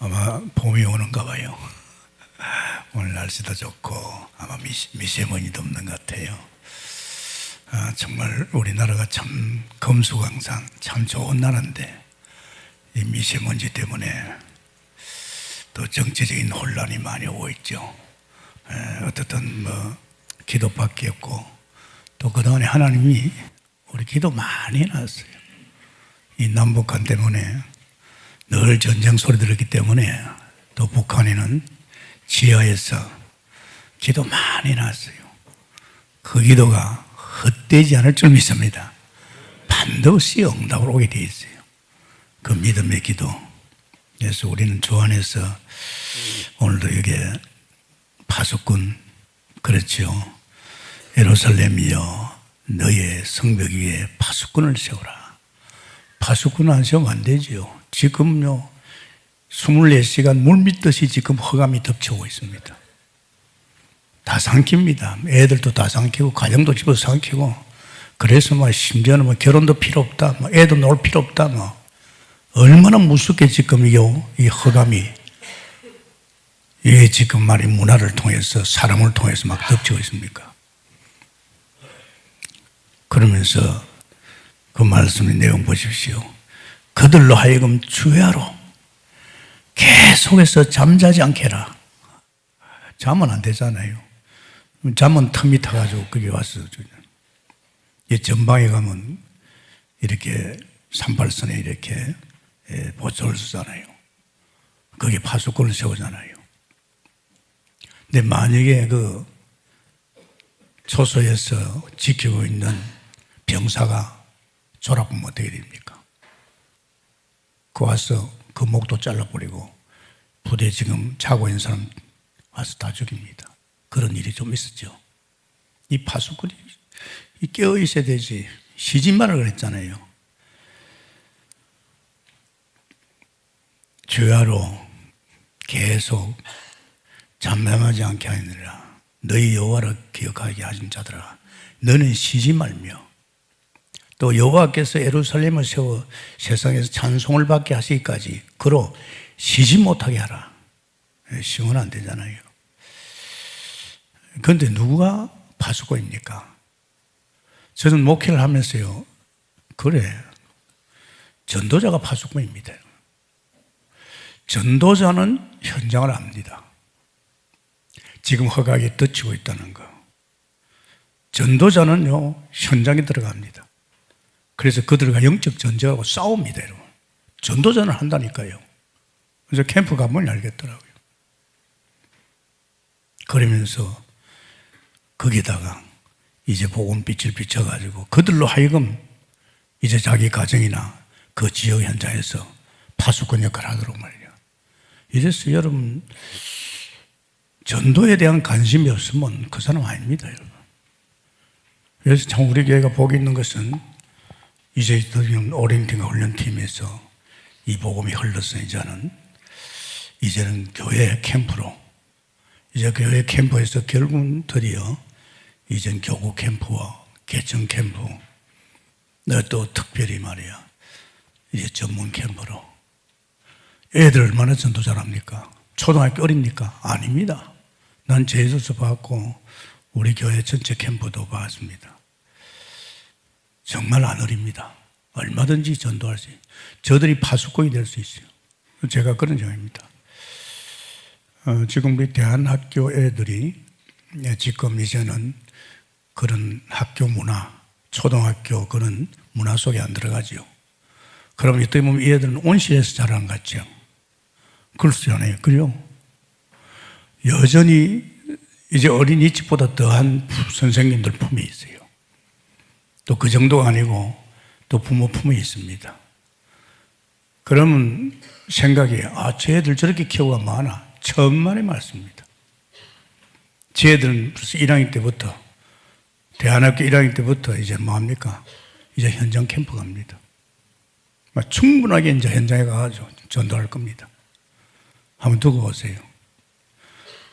아마 봄이 오는가 봐요. 오늘 날씨도 좋고 아마 미세먼지도 없는 것 같아요. 정말 우리나라가 참 금수강산 참 좋은 나라인데 이 미세먼지 때문에 또 정치적인 혼란이 많이 오고 있죠. 어떻든 기도밖에 없고 또 그동안에 하나님이 우리 기도 많이 해놨어요. 이 남북한 때문에 늘 전쟁 소리 들었기 때문에 또 북한에는 지하에서 기도 많이 났어요. 그 기도가 헛되지 않을 줄 믿습니다. 반드시 응답을 오게 되어 있어요. 그 믿음의 기도. 그래서 우리는 주 안에서 오늘도 이게 파수꾼 그렇죠. 예루살렘이여 너의 성벽 위에 파수꾼을 세우라. 파수꾼 안 세우면 안 되지요. 지금요 24시간 물 믿듯이 지금 흑암이 덮쳐오고 있습니다. 다 삼킵니다. 애들도 다 삼키고 가정도 집어서 삼키고 그래서 심지어는 결혼도 필요 없다, 애도 놀 필요 없다, 얼마나 무섭게 지금 이 흑암이 이게 지금 말이 문화를 통해서 사람을 통해서 막 덮치고 있습니까? 그러면서 그 말씀의 내용 보십시오. 그들로 하여금 주야로 계속해서 잠자지 않게 해라. 잠은 안 되잖아요. 잠은 틈이 타가지고 거기 와서 이 전방에 가면 이렇게 38선에 이렇게 보초를 쓰잖아요. 거기에 파수꾼을 세우잖아요. 근데 만약에 그 초소에서 지키고 있는 병사가 졸아보면 어떻게 됩니까? 그 와서 그 목도 잘라버리고 부대에 지금 자고 있는 사람 와서 다 죽입니다. 그런 일이 좀 있었죠. 이 파수꾼이 깨어 있어야 되지. 쉬지 말라 그랬잖아요. 주야로 계속 잠잠하지 않게 하느니라. 너희 여호와를 기억하게 하신 자들아 너는 쉬지 말며 또 여호와께서 예루살렘을 세워 세상에서 찬송을 받게 하시기까지 그로 쉬지 못하게 하라. 쉬면 안 되잖아요. 그런데 누가 파수꾼입니까? 저는 목회를 하면서요, 그래, 전도자가 파수꾼입니다. 전도자는 현장을 압니다. 지금 허각이 덮치고 있다는 거. 전도자는요, 현장에 들어갑니다. 그래서 그들과 영적 전쟁하고 싸웁니다, 여러분. 전도자는 한다니까요. 그래서 캠프 가면 알겠더라고요. 그러면서 거기다가 이제 복음빛을 비춰가지고 그들로 하여금 이제 자기 가정이나 그 지역 현장에서 파수꾼 역할을 하도록 말이에요. 이래서 여러분, 전도에 대한 관심이 없으면 그 사람 아닙니다, 여러분. 그래서 참 우리 교회가 복이 있는 것은 이제 오리엔팅과 훈련팀에서 이 복음이 흘러서 이제는 교회 캠프로 이제 교회 캠프에서 결국은 드디어 이젠 교구 캠프와 개정 캠프 또 특별히 말이야 이제 전문 캠프로 애들 얼마나 전도 잘합니까? 초등학교 어립니까? 아닙니다. 난 제주도 봤고 우리 교회 전체 캠프도 봤습니다. 정말 안 어립니다. 얼마든지 전도할 수 있어요. 저들이 파수꾼이 될 수 있어요. 제가 그런 생각입니다. 지금 우리 대한학교 애들이 지금 이제는 그런 학교 문화, 초등학교 그런 문화 속에 안 들어가지요. 그럼 어떻게 보면 이 애들은 온실에서 자라는 것 같죠. 그렇잖아요. 그래요? 여전히 이제 어린이집보다 더한 선생님들 품이 있어요. 또 그 정도가 아니고 또 부모 품이 있습니다. 그러면 생각이 쟤들 저렇게 키우가 많아. 천만의 말씀입니다. 쟤들은 벌써 1학년 때부터 대한학교 1학년 때부터 이제 뭐합니까? 이제 현장 캠프 갑니다. 충분하게 이제 현장에 가가지고 전도할 겁니다. 한번 두고 보세요.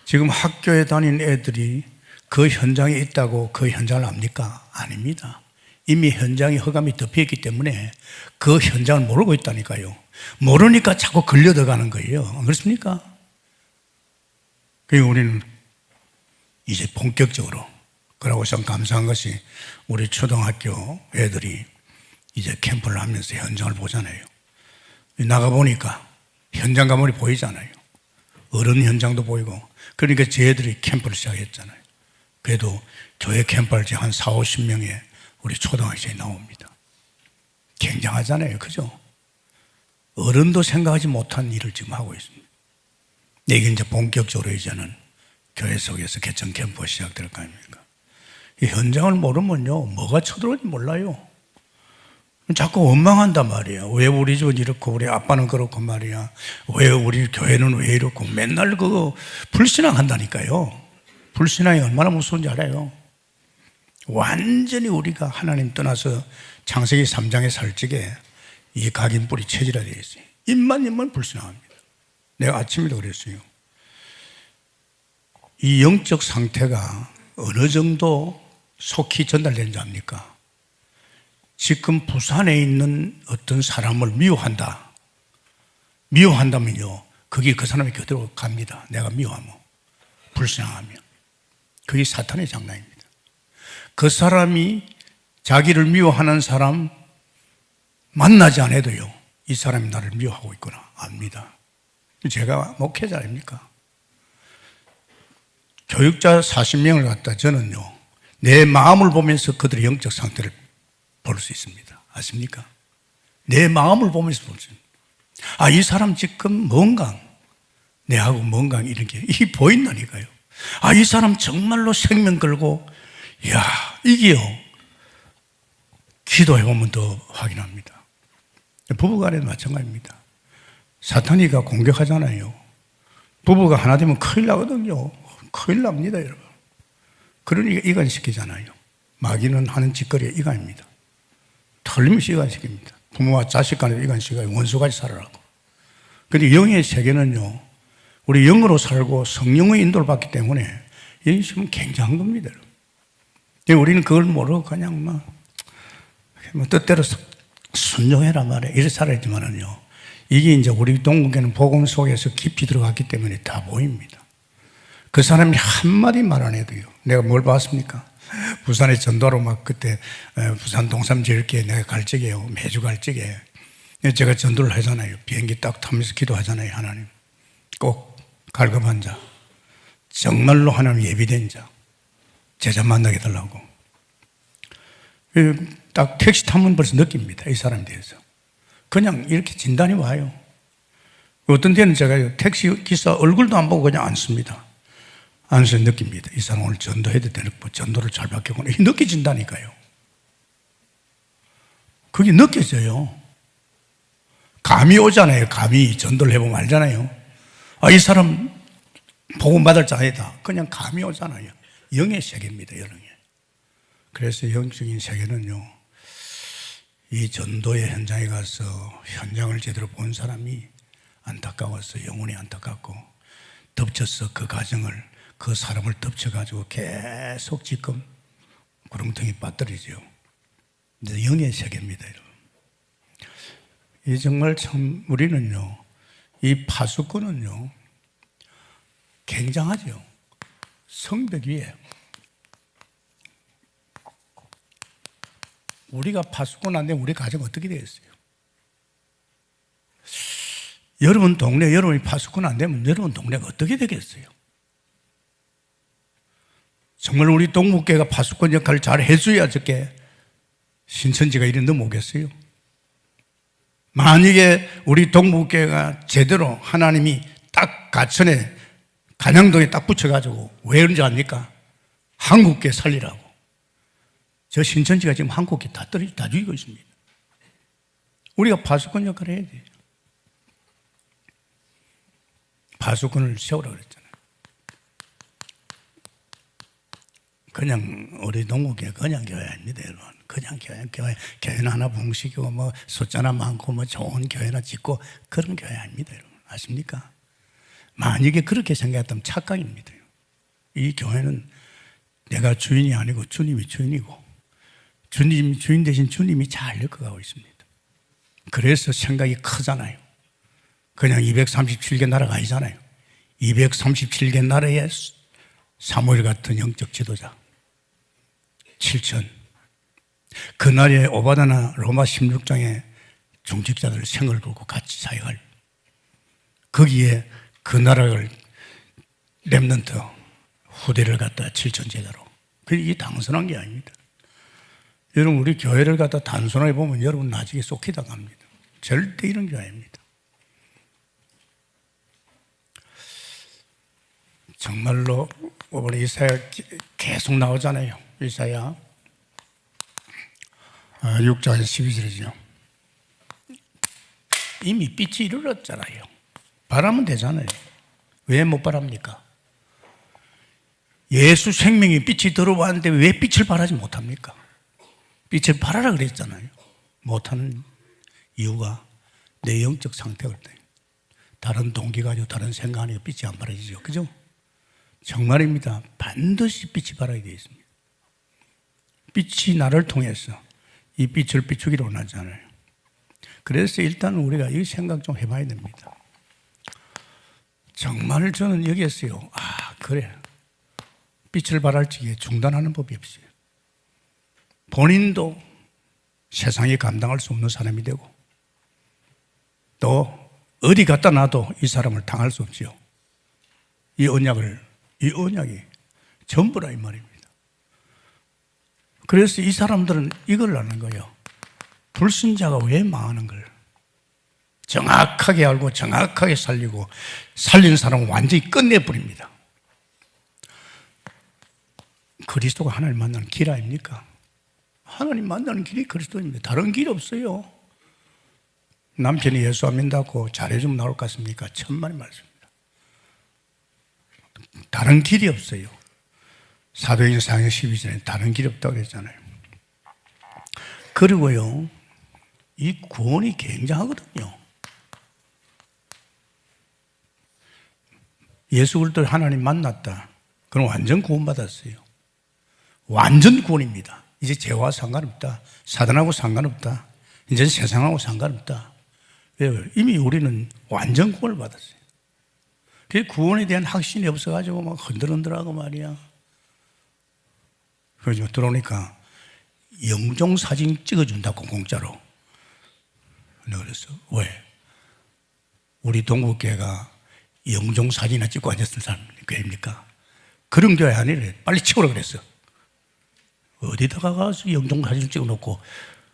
지금 학교에 다니는 애들이 그 현장에 있다고 그 현장을 압니까? 아닙니다. 이미 현장에 흑암이 덮여있기 때문에 그 현장을 모르고 있다니까요. 모르니까 자꾸 걸려 들어가는 거예요. 안 그렇습니까? 그리고 우리는 이제 본격적으로, 그러고 참 감사한 것이 우리 초등학교 애들이 이제 캠프를 하면서 현장을 보잖아요. 나가보니까 현장 가면이 보이잖아요. 어른 현장도 보이고. 그러니까 저희들이 캠프를 시작했잖아요. 그래도 교회 캠프를 한 4, 50명의 우리 초등학생이 나옵니다. 굉장하잖아요. 그죠? 어른도 생각하지 못한 일을 지금 하고 있습니다. 이게 이제 본격적으로 이제는 교회 속에서 개천 캠프가 시작될 거 아닙니까? 이 현장을 모르면요, 뭐가 쳐들어올지 몰라요. 자꾸 원망한단 말이야. 왜 우리 집은 이렇고 우리 아빠는 그렇고 말이야. 왜 우리 교회는 왜 이렇고 맨날 그거 불신앙한다니까요. 불신앙이 얼마나 무서운지 알아요. 완전히 우리가 하나님 떠나서 창세기 3장의 살찌게 이 각인뿔이 체질화되어 있어요. 입만 불신앙합니다. 내가 아침에도 그랬어요. 이 영적 상태가 어느 정도 속히 전달되는지 압니까? 지금 부산에 있는 어떤 사람을 미워한다. 미워한다면요, 그게 그 사람이 그대로 갑니다. 내가 미워하면, 불신앙하면. 그게 사탄의 장난입니다. 그 사람이 자기를 미워하는 사람 만나지 않아도요, 이 사람이 나를 미워하고 있구나 압니다. 제가 목회자 아닙니까? 교육자 40명을 갖다 저는요, 내 마음을 보면서 그들의 영적 상태를 볼 수 있습니다. 아십니까? 내 마음을 보면서 볼 수 있습니다. 아, 이 사람 지금 뭔가 내하고 뭔가 이런 게 이게 보인다니까요. 아, 이 사람 정말로 생명 걸고, 이야, 이게요, 기도해보면 더 확인합니다. 부부간에도 마찬가지입니다. 사탄이가 공격하잖아요. 부부가 하나 되면 큰일 나거든요. 큰일 납니다, 여러분. 그러니까 이간시키잖아요. 마귀는 하는 짓거리가 이간입니다. 틀림없이 이간시킵니다. 부모와 자식 간에 이간시켜요. 원수같이 살아라고. 그런데 영의 세계는요, 우리 영으로 살고 성령의 인도를 받기 때문에 이 지금 굉장한 겁니다. 우리는 그걸 모르고 그냥 뭐 뜻대로 순종해라 말해 이렇게 살아야지만은요, 이게 이제 우리 동국에는 복음 속에서 깊이 들어갔기 때문에 다 보입니다. 그 사람이 한마디 말 안 해도요. 내가 뭘 봤습니까? 부산에 전도로 막 그때 부산 동삼 지을게 내가 갈 적에요. 매주 갈 적에 제가 전도를 하잖아요. 비행기 딱 타면서 기도하잖아요. 하나님 꼭 갈급한 자, 정말로 하나님 예비된 자, 제자 만나게 해달라고. 딱 택시 타면 벌써 느낍니다. 이 사람에 대해서. 그냥 이렇게 진단이 와요. 어떤 때는 제가 택시 기사 얼굴도 안 보고 그냥 앉습니다. 앉아서 느낍니다. 이 사람 오늘 전도해도 되는 거, 전도를 잘 받겠구나. 이게 느껴진다니까요. 그게 느껴져요. 감이 오잖아요. 감이 전도를 해보면 알잖아요. 아, 이 사람 복음 받을 자이다. 그냥 감이 오잖아요. 영의 세계입니다. 영의. 그래서 영적인 세계는요, 이 전도의 현장에 가서 현장을 제대로 본 사람이 안타까워서 영혼이 안타깝고 덮쳐서 그 가정을, 그 사람을 덮쳐가지고 계속 지금 구렁텅이 빠뜨리죠. 근데 영의 세계입니다, 여러분. 이 정말 참 우리는요, 이 파수꾼은요, 굉장하죠. 성벽 위에 우리가 파수꾼 안 되면 우리 가정 어떻게 되겠어요? 여러분 동네, 여러분이 파수꾼 안 되면 여러분 동네가 어떻게 되겠어요? 정말 우리 동북교회가 파수꾼 역할을 잘 해줘야 저게 신천지가 이리 넘어오겠어요? 만약에 우리 동북교회가 제대로 하나님이 딱 가천에 간양동에 딱 붙여가지고 왜 그런지 압니까? 한국교회 살리라고. 저 신천지가 지금 한국교회 다 죽이고 있습니다. 우리가 파수꾼 역할을 해야 돼요. 파수꾼을 세우라고 그랬잖아요. 그냥 우리 동국교회 그냥 교회 아닙니다, 여러분. 그냥 교회는 하나 봉식이고 뭐 숫자나 많고 뭐 좋은 교회나 짓고 그런 교회 아닙니다, 여러분. 아십니까? 만약에 그렇게 생각했다면 착각입니다. 이 교회는 내가 주인이 아니고 주님이 주인이고 주인 대신 주님이 잘 이끌어가고 있습니다. 그래서 생각이 크잖아요. 그냥 237개 나라가 아니잖아요. 237개 나라의 사무엘 같은 영적 지도자 7천. 그날에 오바다나 로마 16장의 중직자들 생을 걸고 같이 사역할, 거기에 그 나라를 렘넌트 후대를 갖다 7천 제자로. 이게 단순한 게 아닙니다. 여러분, 우리 교회를 갖다 단순하게 보면 여러분 나중에 쏟기다 갑니다. 절대 이런 게 아닙니다. 정말로 이번에 이사야 계속 나오잖아요. 이사야 6장 12절이죠. 이미 빛이 이르렀잖아요. 바라면 되잖아요. 왜 못 바랍니까? 예수 생명이 빛이 들어왔는데 왜 빛을 발하지 못합니까? 빛을 발하라 그랬잖아요. 못하는 이유가 내 영적 상태가 그렇다. 다른 동기가 아니고 다른 생각 아니고 빛이 안 발해지죠. 그죠? 정말입니다. 반드시 빛이 발하게 되어 있습니다. 빛이 나를 통해서 이 빛을 비추기로 원하잖아요. 그래서 일단 우리가 이 생각 좀 해봐야 됩니다. 정말 저는 여기에서요, 그래, 빛을 발할 적에 중단하는 법이 없어요. 본인도 세상에 감당할 수 없는 사람이 되고 또 어디 갖다 놔도 이 사람을 당할 수 없지요. 이 언약이 전부라 이 말입니다. 그래서 이 사람들은 이걸 아는 거예요. 불신자가 왜 망하는 걸 정확하게 알고 정확하게 살리고, 살린 사람은 완전히 끝내버립니다. 그리스도가 하나님 만나는 길 아닙니까? 하나님 만나는 길이 그리스도입니다. 다른 길이 없어요. 남편이 예수 안 믿다고 잘해주면 나올 것 같습니까? 천만의 말씀입니다. 다른 길이 없어요. 사도행전 4장 12절에 다른 길이 없다고 그랬잖아요. 그리고요, 이 구원이 굉장하거든요. 예수 그리스도 하나님 만났다. 그럼 완전 구원받았어요. 완전 구원입니다. 이제 죄와 상관없다. 사단하고 상관없다. 이제 세상하고 상관없다. 왜요? 이미 우리는 완전 구원을 받았어요. 그 구원에 대한 확신이 없어가지고 막 흔들흔들하고 말이야. 그래서 들어오니까 영종 사진 찍어준다고 공짜로. 내가 그랬어. 왜? 우리 동국교회가 영종 사진이나 찍고 앉았을 사람 교회입니까? 그런 교회 아니래. 빨리 치우라 그랬어. 어디다가 가서 영종 사진 찍어놓고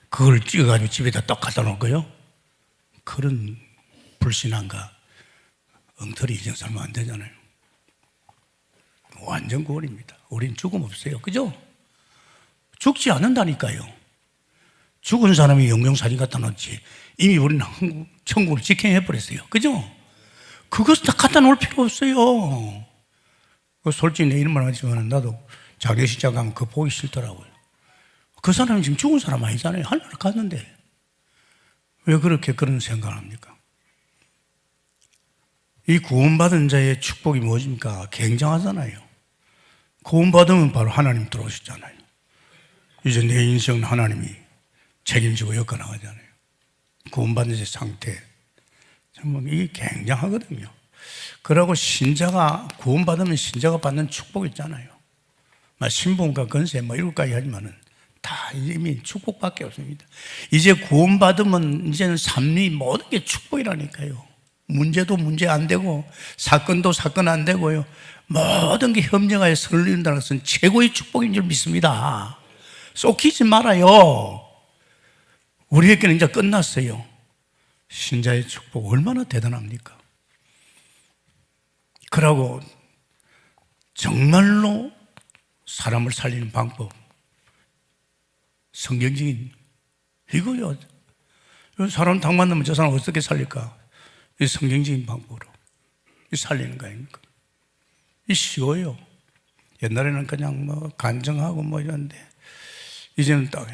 그걸 찍어가지고 집에다 딱 갖다 놓을 거요? 그런 불신앙과 엉터리 인생 살면 안 되잖아요. 완전 구원입니다. 우린 죽음 없어요. 그죠? 죽지 않는다니까요. 죽은 사람이 영영사진 갖다 놓지 이미 우리는 천국을 직행해버렸어요. 그죠? 그것을 다 갖다 놓을 필요 없어요. 솔직히 내 이런 말 하지만 나도 장례식장 가면 그거 보기 싫더라고요. 그 사람이 지금 죽은 사람 아니잖아요. 하늘을 갔는데 왜 그렇게 그런 생각을 합니까? 이 구원받은 자의 축복이 무엇입니까? 굉장하잖아요. 구원받으면 바로 하나님 들어오셨잖아요. 이제 내 인생은 하나님이 책임지고 엮어나가잖아요. 구원받은 자의 상태. 정말 이게 굉장하거든요. 그러고 신자가, 구원받으면 신자가 받는 축복 있잖아요. 신분과 건세 이런 것까지 하지만은 다 이미 축복밖에 없습니다. 이제 구원받으면 이제는 삶이 모든 게 축복이라니까요. 문제도 문제 안 되고 사건도 사건 안 되고요. 모든 게 협력하여 선을 이룬다는 것은 최고의 축복인 줄 믿습니다. 쏟기지 말아요. 우리에게는 이제 끝났어요. 신자의 축복 얼마나 대단합니까? 그러고 정말로 사람을 살리는 방법, 성경적인 이거요. 사람 당 만나면 저 사람 어떻게 살릴까? 이 성경적인 방법으로 이 살리는 거 아닙니까? 이 쉬워요. 옛날에는 그냥 간증하고 이런데 이제는 딱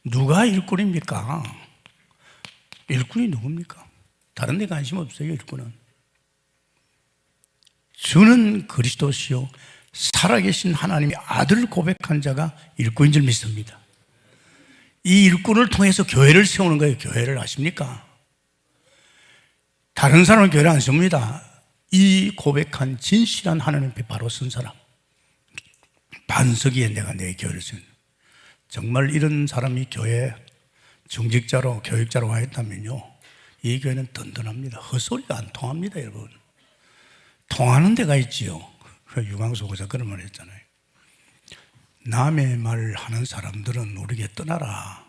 누가 일꾼입니까? 일꾼이 누굽니까? 다른 데 관심 없어요. 일꾼은 주는 그리스도시요 살아계신 하나님의 아들을 고백한 자가 일꾼인 줄 믿습니다. 이 일꾼을 통해서 교회를 세우는 거예요. 교회를 아십니까? 다른 사람은 교회를 안 세웁니다. 이 고백한 진실한 하나님 앞에 바로 선 사람, 반석이에 내가 내 교회를 세운다. 정말 이런 사람이 교회 정직자로 교육자로 와 있다면요, 이 교회는 든든합니다. 헛소리가 안 통합니다. 여러분, 통하는 데가 있지요. 유광수 교사 그런 말 했잖아요. 남의 말을 하는 사람들은 우리에게 떠나라.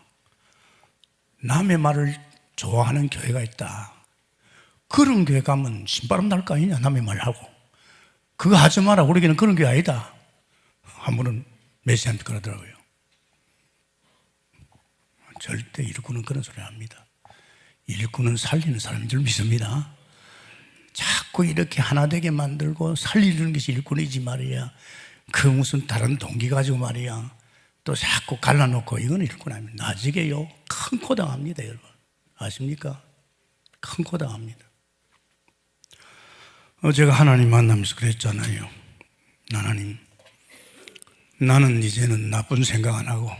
남의 말을 좋아하는 교회가 있다. 그런 교회 가면 신바람 날 거 아니냐. 남의 말하고 그거 하지 마라. 우리에게는 그런 교회 아니다. 한 분은 메시아한테 그러더라고요. 절대 일꾼은 그런 소리 안 합니다. 일꾼은 살리는 사람인 줄 믿습니다. 자꾸 이렇게 하나 되게 만들고 살리는 것이 일꾼이지 말이야. 그 무슨 다른 동기 가지고 말이야 또 자꾸 갈라놓고, 이건 일꾼 아닙니다. 나중에요 큰 코 당합니다. 여러분 아십니까? 큰 코 당합니다. 제가 하나님 만나면서 그랬잖아요. 하나님, 나는 이제는 나쁜 생각 안 하고,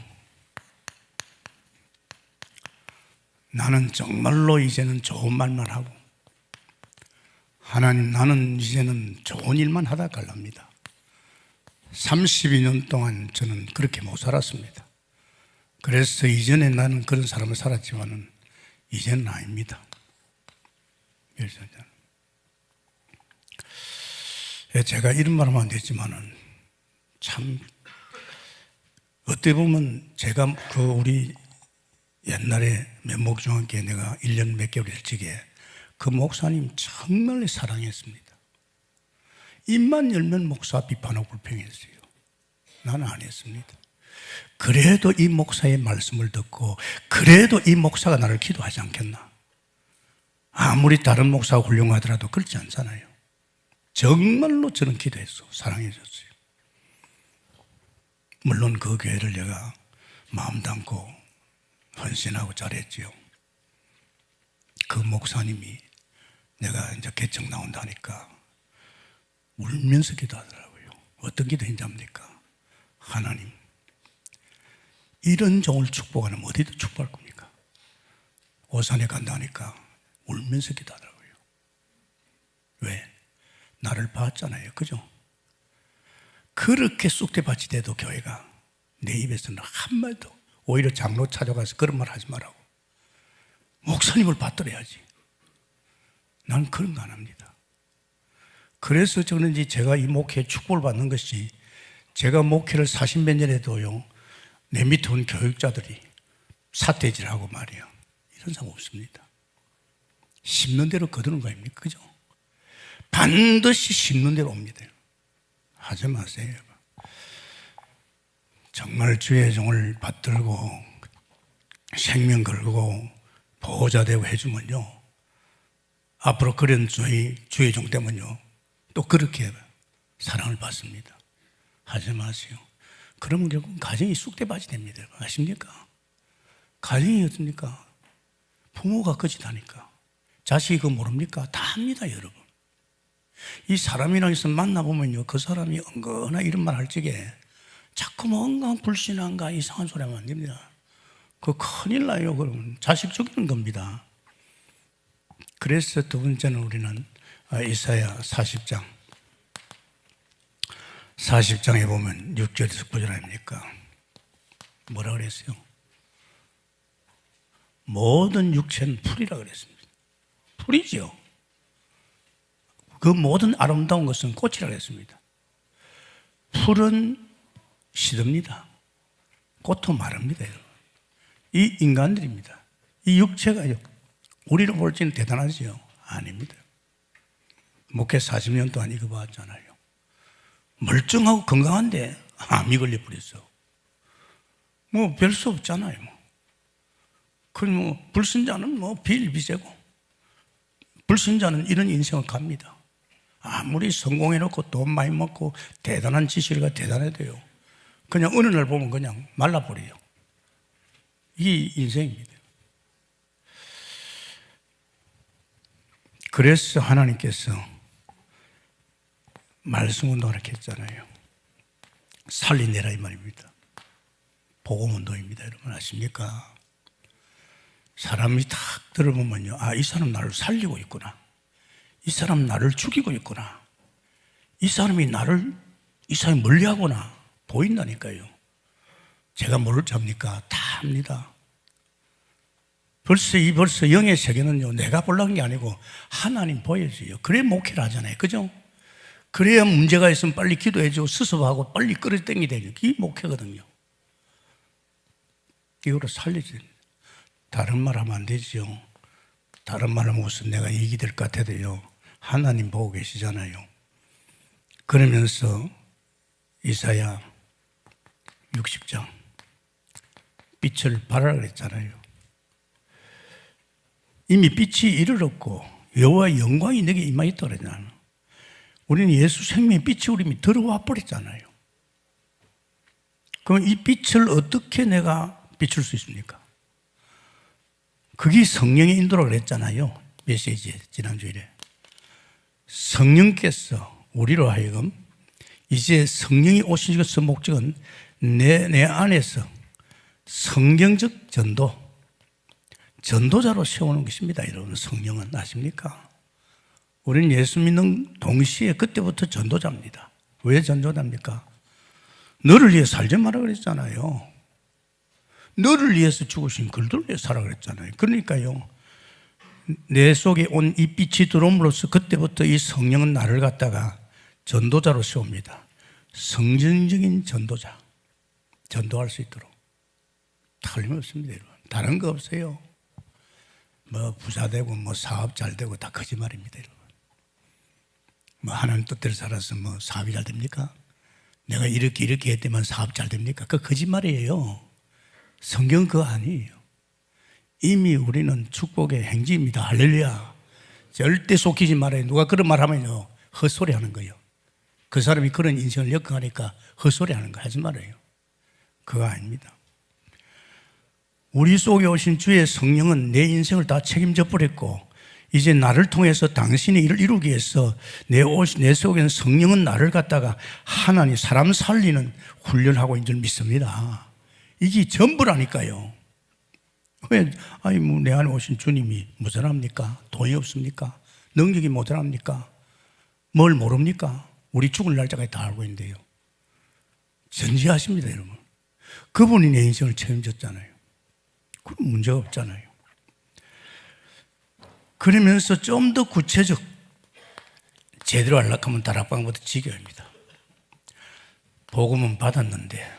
나는 정말로 이제는 좋은 말만 하고, 하나님, 나는 이제는 좋은 일만 하다 갈랍니다. 32년 동안 저는 그렇게 못 살았습니다. 그래서 이전에 나는 그런 사람을 살았지만은 이제는 아닙니다. 제가 이런 말 하면 안 되지만은 참 어떻게 보면 제가 우리 옛날에 면목중앙교회 내가 1년 몇 개월 일찍에 그 목사님 정말 사랑했습니다. 입만 열면 목사 비판하고 불평했어요. 나는 안 했습니다. 그래도 이 목사의 말씀을 듣고, 그래도 이 목사가 나를 기도하지 않겠나. 아무리 다른 목사가 훌륭하더라도 그렇지 않잖아요. 정말로 저는 기도했어. 사랑해줬어요. 물론 그 교회를 내가 마음 담고 헌신하고 잘했지요. 그 목사님이 내가 이제 개척 나온다니까 울면서 기도하더라고요. 어떤 기도인지 압니까? 하나님, 이런 종을 축복하면 어디도 축복할 겁니까? 오산에 간다니까 울면서 기도하더라고요. 왜? 나를 봤잖아요. 그죠? 그렇게 쑥대밭이 돼도 교회가 내 입에서는 한마디도, 오히려 장로 찾아가서 그런 말 하지 말라고, 목사님을 받들어야지. 난 그런 거 안 합니다. 그래서 저는지 제가 이 목회에 축복을 받는 것이, 제가 목회를 40몇 년 해도요, 내 밑에 온 교육자들이 사태질하고 말이야, 이런 상황 없습니다. 심는 대로 거두는 거 아닙니까? 그죠? 반드시 심는 대로 옵니다. 하지 마세요. 정말 주의 종을 받들고 생명 걸고 보호자 되고 해주면요, 앞으로 그런 주의 종 되면요 또 그렇게 사랑을 받습니다. 하지 마세요. 그러면 결국 가정이 쑥대밭이 됩니다. 아십니까? 가정이 어떻습니까? 부모가 거짓하니까 자식이 그거 모릅니까? 다 합니다. 여러분, 이 사람이랑 있으면 만나보면요, 그 사람이 언거나 이런 말 할 적에 자꾸 뭔가 불신한가 이상한 소리 하면 안 됩니다. 그거 큰일 나요. 그러면 자식 죽이는 겁니다. 그래서 두 번째는 우리는 이사야 40장에 보면 6절에서 9절 아닙니까? 뭐라 그랬어요? 모든 육체는 풀이라 그랬습니다. 풀이죠. 그 모든 아름다운 것은 꽃이라 그랬습니다. 풀은 시듭니다. 꽃은 마릅니다. 이 인간들입니다. 이 육체가요, 우리로 볼 때는 대단하지요? 아닙니다. 목회 40년 동안 이거 봤잖아요. 멀쩡하고 건강한데 암이 걸려버렸어. 뭐 별 수 없잖아요. 뭐 불신자는 뭐 비일비재고, 불신자는 이런 인생을 갑니다. 아무리 성공해놓고 돈 많이 먹고 대단한 지식가 대단해도요, 그냥 어느 날 보면 그냥 말라버려요. 이 인생입니다. 그래서 하나님께서 말씀 운동을 이렇게 했잖아요. 살리내라 이 말입니다. 복음운동입니다. 여러분 아십니까? 사람이 딱 들어보면요, 아, 이 사람 나를 살리고 있구나, 이 사람 나를 죽이고 있구나, 이 사람이 멀리하구나 보인다니까요. 제가 모를 잡니까? 다 압니다. 벌써 영의 세계는요, 내가 보려는 게 아니고 하나님 보여줘요. 그래야 목회를 하잖아요. 그죠? 그래야 문제가 있으면 빨리 기도해주고 수습하고 빨리 끌어당기야 되죠. 그게 목회거든요. 이거를 살려줘야 됩니다. 다른 말 하면 안 되죠. 다른 말 하면 무슨 내가 이익이 될 것 같아도요, 하나님 보고 계시잖아요. 그러면서 이사야 60장 빛을 발하라 그랬잖아요. 이미 빛이 이르렀고 여호와의 영광이 내게 임하였다 그랬잖아요. 우리는 예수 생명의 빛이 우리 밑에 들어와 버렸잖아요. 그럼 이 빛을 어떻게 내가 비출 수 있습니까? 그게 성령의 인도라고 그랬잖아요. 메시지에 지난주일에. 성령께서 우리로 하여금 이제 성령이 오신 것의 목적은 내 안에서 성경적 전도자로 세우는 것입니다. 여러분, 성령은 아십니까? 우리는 예수 믿는 동시에 그때부터 전도자입니다. 왜 전도자입니까? 너를 위해 살지 마라 그랬잖아요. 너를 위해서 죽으신 그들을 위해 살아 그랬잖아요. 그러니까요, 내 속에 온 이 빛이 들어옴으로써 그때부터 이 성령은 나를 갖다가 전도자로 세웁니다. 성전적인 전도자, 전도할 수 있도록. 틀림없습니다, 여러분. 다른 거 없어요. 뭐 부자 되고 뭐 사업 잘 되고 다 거짓말입니다, 여러분. 뭐 하나님 뜻대로 살아서 뭐 사업이 잘 됩니까? 내가 이렇게 했더만 사업 잘 됩니까? 그거 거짓말이에요. 성경 그거 아니에요. 이미 우리는 축복의 행지입니다. 할렐루야. 절대 속이지 말아요. 누가 그런 말 하면요, 헛소리 하는 거예요. 그 사람이 그런 인생을 겪어가니까 헛소리 하는 거 하지 말아요. 그거 아닙니다. 우리 속에 오신 주의 성령은 내 인생을 다 책임져 버렸고, 이제 나를 통해서 당신의 일을 이루기 위해서 내 속에는 성령은 나를 갖다가 하나님 사람 살리는 훈련하고 있는 줄 믿습니다. 이게 전부라니까요. 왜? 아니 뭐 내 안에 오신 주님이 모자랍니까? 돈이 없습니까? 능력이 모자랍니까? 뭘 모릅니까? 우리 죽을 날짜까지 다 알고 있는데요. 전지하십니다, 여러분. 그분이 내 인생을 책임졌잖아요. 그럼 문제가 없잖아요. 그러면서 좀 더 구체적, 제대로 하려고 하면 다락방부터 지겨입니다. 복음은 받았는데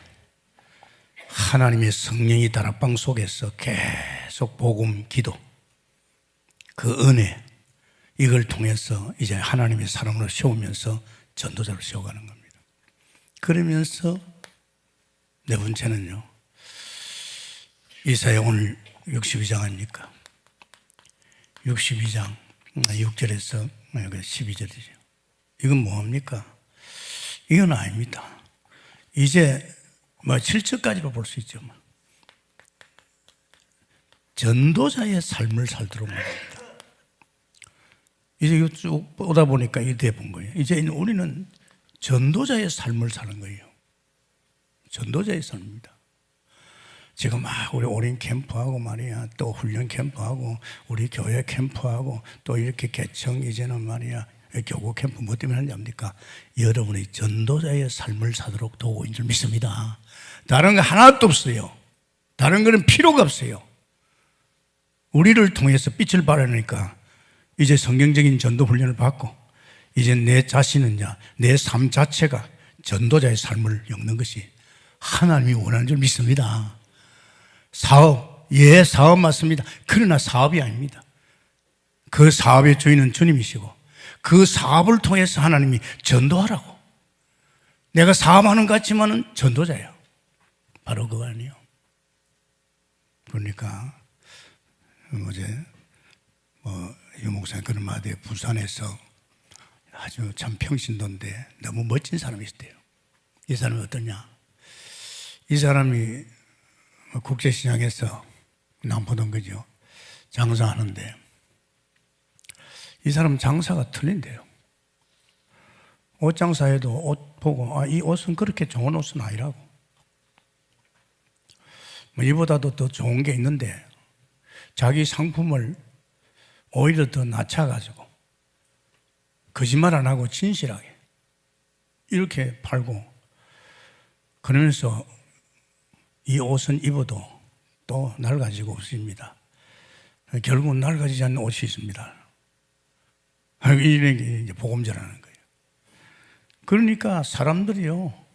하나님의 성령이 다락방 속에서 계속 복음, 기도, 그 은혜, 이걸 통해서 이제 하나님의 사람으로 세우면서 전도자로 세워가는 겁니다. 그러면서 네 번째는요, 이사야 오늘 62장 아닙니까? 62장 6절에서 12절이죠. 이건 뭐합니까? 이건 아닙니다. 이제 뭐 7절까지로 볼 수 있죠. 전도자의 삶을 살도록 말합니다. 이제 이거 쭉 보다 보니까 이렇게 본 거예요. 이제 우리는 전도자의 삶을 사는 거예요. 전도자의 삶입니다. 지금 막 우리 어린 캠프하고 말이야, 또 훈련 캠프하고 우리 교회 캠프하고 또 이렇게 개청 이제는 말이야 교구 캠프 뭐 때문에 하는지 압니까? 여러분이 전도자의 삶을 사도록 도구인 줄 믿습니다. 다른 거 하나도 없어요. 다른 거는 필요가 없어요. 우리를 통해서 빛을 발하니까 이제 성경적인 전도 훈련을 받고 이제 내 자신은요, 내 삶 자체가 전도자의 삶을 엮는 것이 하나님이 원하는 줄 믿습니다. 사업, 예, 사업 맞습니다. 그러나 사업이 아닙니다. 그 사업의 주인은 주님이시고 그 사업을 통해서 하나님이 전도하라고. 내가 사업하는 것 같지만은 전도자예요. 바로 그거 아니에요. 그러니까 어제 유 목사님 그런 말에 부산에서 아주 참 평신도인데 너무 멋진 사람이 있었대요. 이 사람이 어떠냐? 이 사람이 국제시장에서 남포동 거죠. 장사하는데 이 사람 장사가 틀린대요. 옷 장사해도 옷 보고 이 옷은 그렇게 좋은 옷은 아니라고. 뭐 이보다도 더 좋은 게 있는데 자기 상품을 오히려 더 낮춰가지고 거짓말 안 하고 진실하게 이렇게 팔고, 그러면서 이 옷은 입어도 또 낡아지고 없습니다. 결국은 낡아지지 않는 옷이 있습니다. 이런 게 이제 복음제라는 거예요. 그러니까 사람들이요,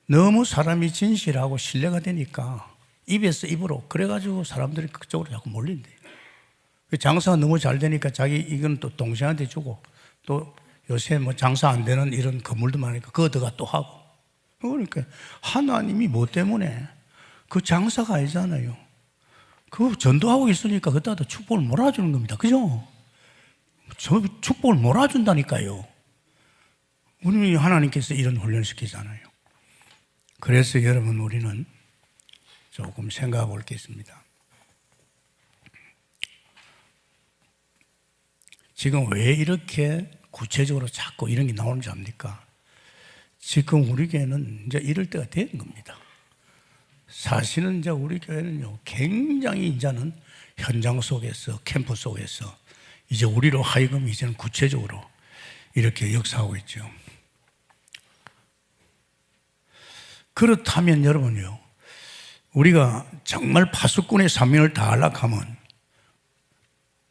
너무 사람이 진실하고 신뢰가 되니까 입에서 입으로, 그래가지고 사람들이 그쪽으로 자꾸 몰린대요. 장사가 너무 잘 되니까 자기 이건 또 동생한테 주고, 또 요새 뭐 장사 안 되는 이런 건물도 많으니까 그거다가 또 하고. 그러니까 하나님이 뭐 때문에 그 장사가 아니잖아요. 그 전도하고 있으니까 그때도 축복을 몰아주는 겁니다. 그죠? 저 축복을 몰아준다니까요. 우리 하나님께서 이런 훈련을 시키잖아요. 그래서 여러분, 우리는 조금 생각해 볼 게 있습니다. 지금 왜 이렇게 구체적으로 자꾸 이런 게 나오는지 압니까? 지금 우리 교회는 이제 이럴 때가 된 겁니다. 사실은 이제 우리 교회는요, 굉장히 이제는 현장 속에서, 캠프 속에서 이제 우리로 하여금 이제는 구체적으로 이렇게 역사하고 있죠. 그렇다면 여러분요, 우리가 정말 파수꾼의 사명을 다하려고 하면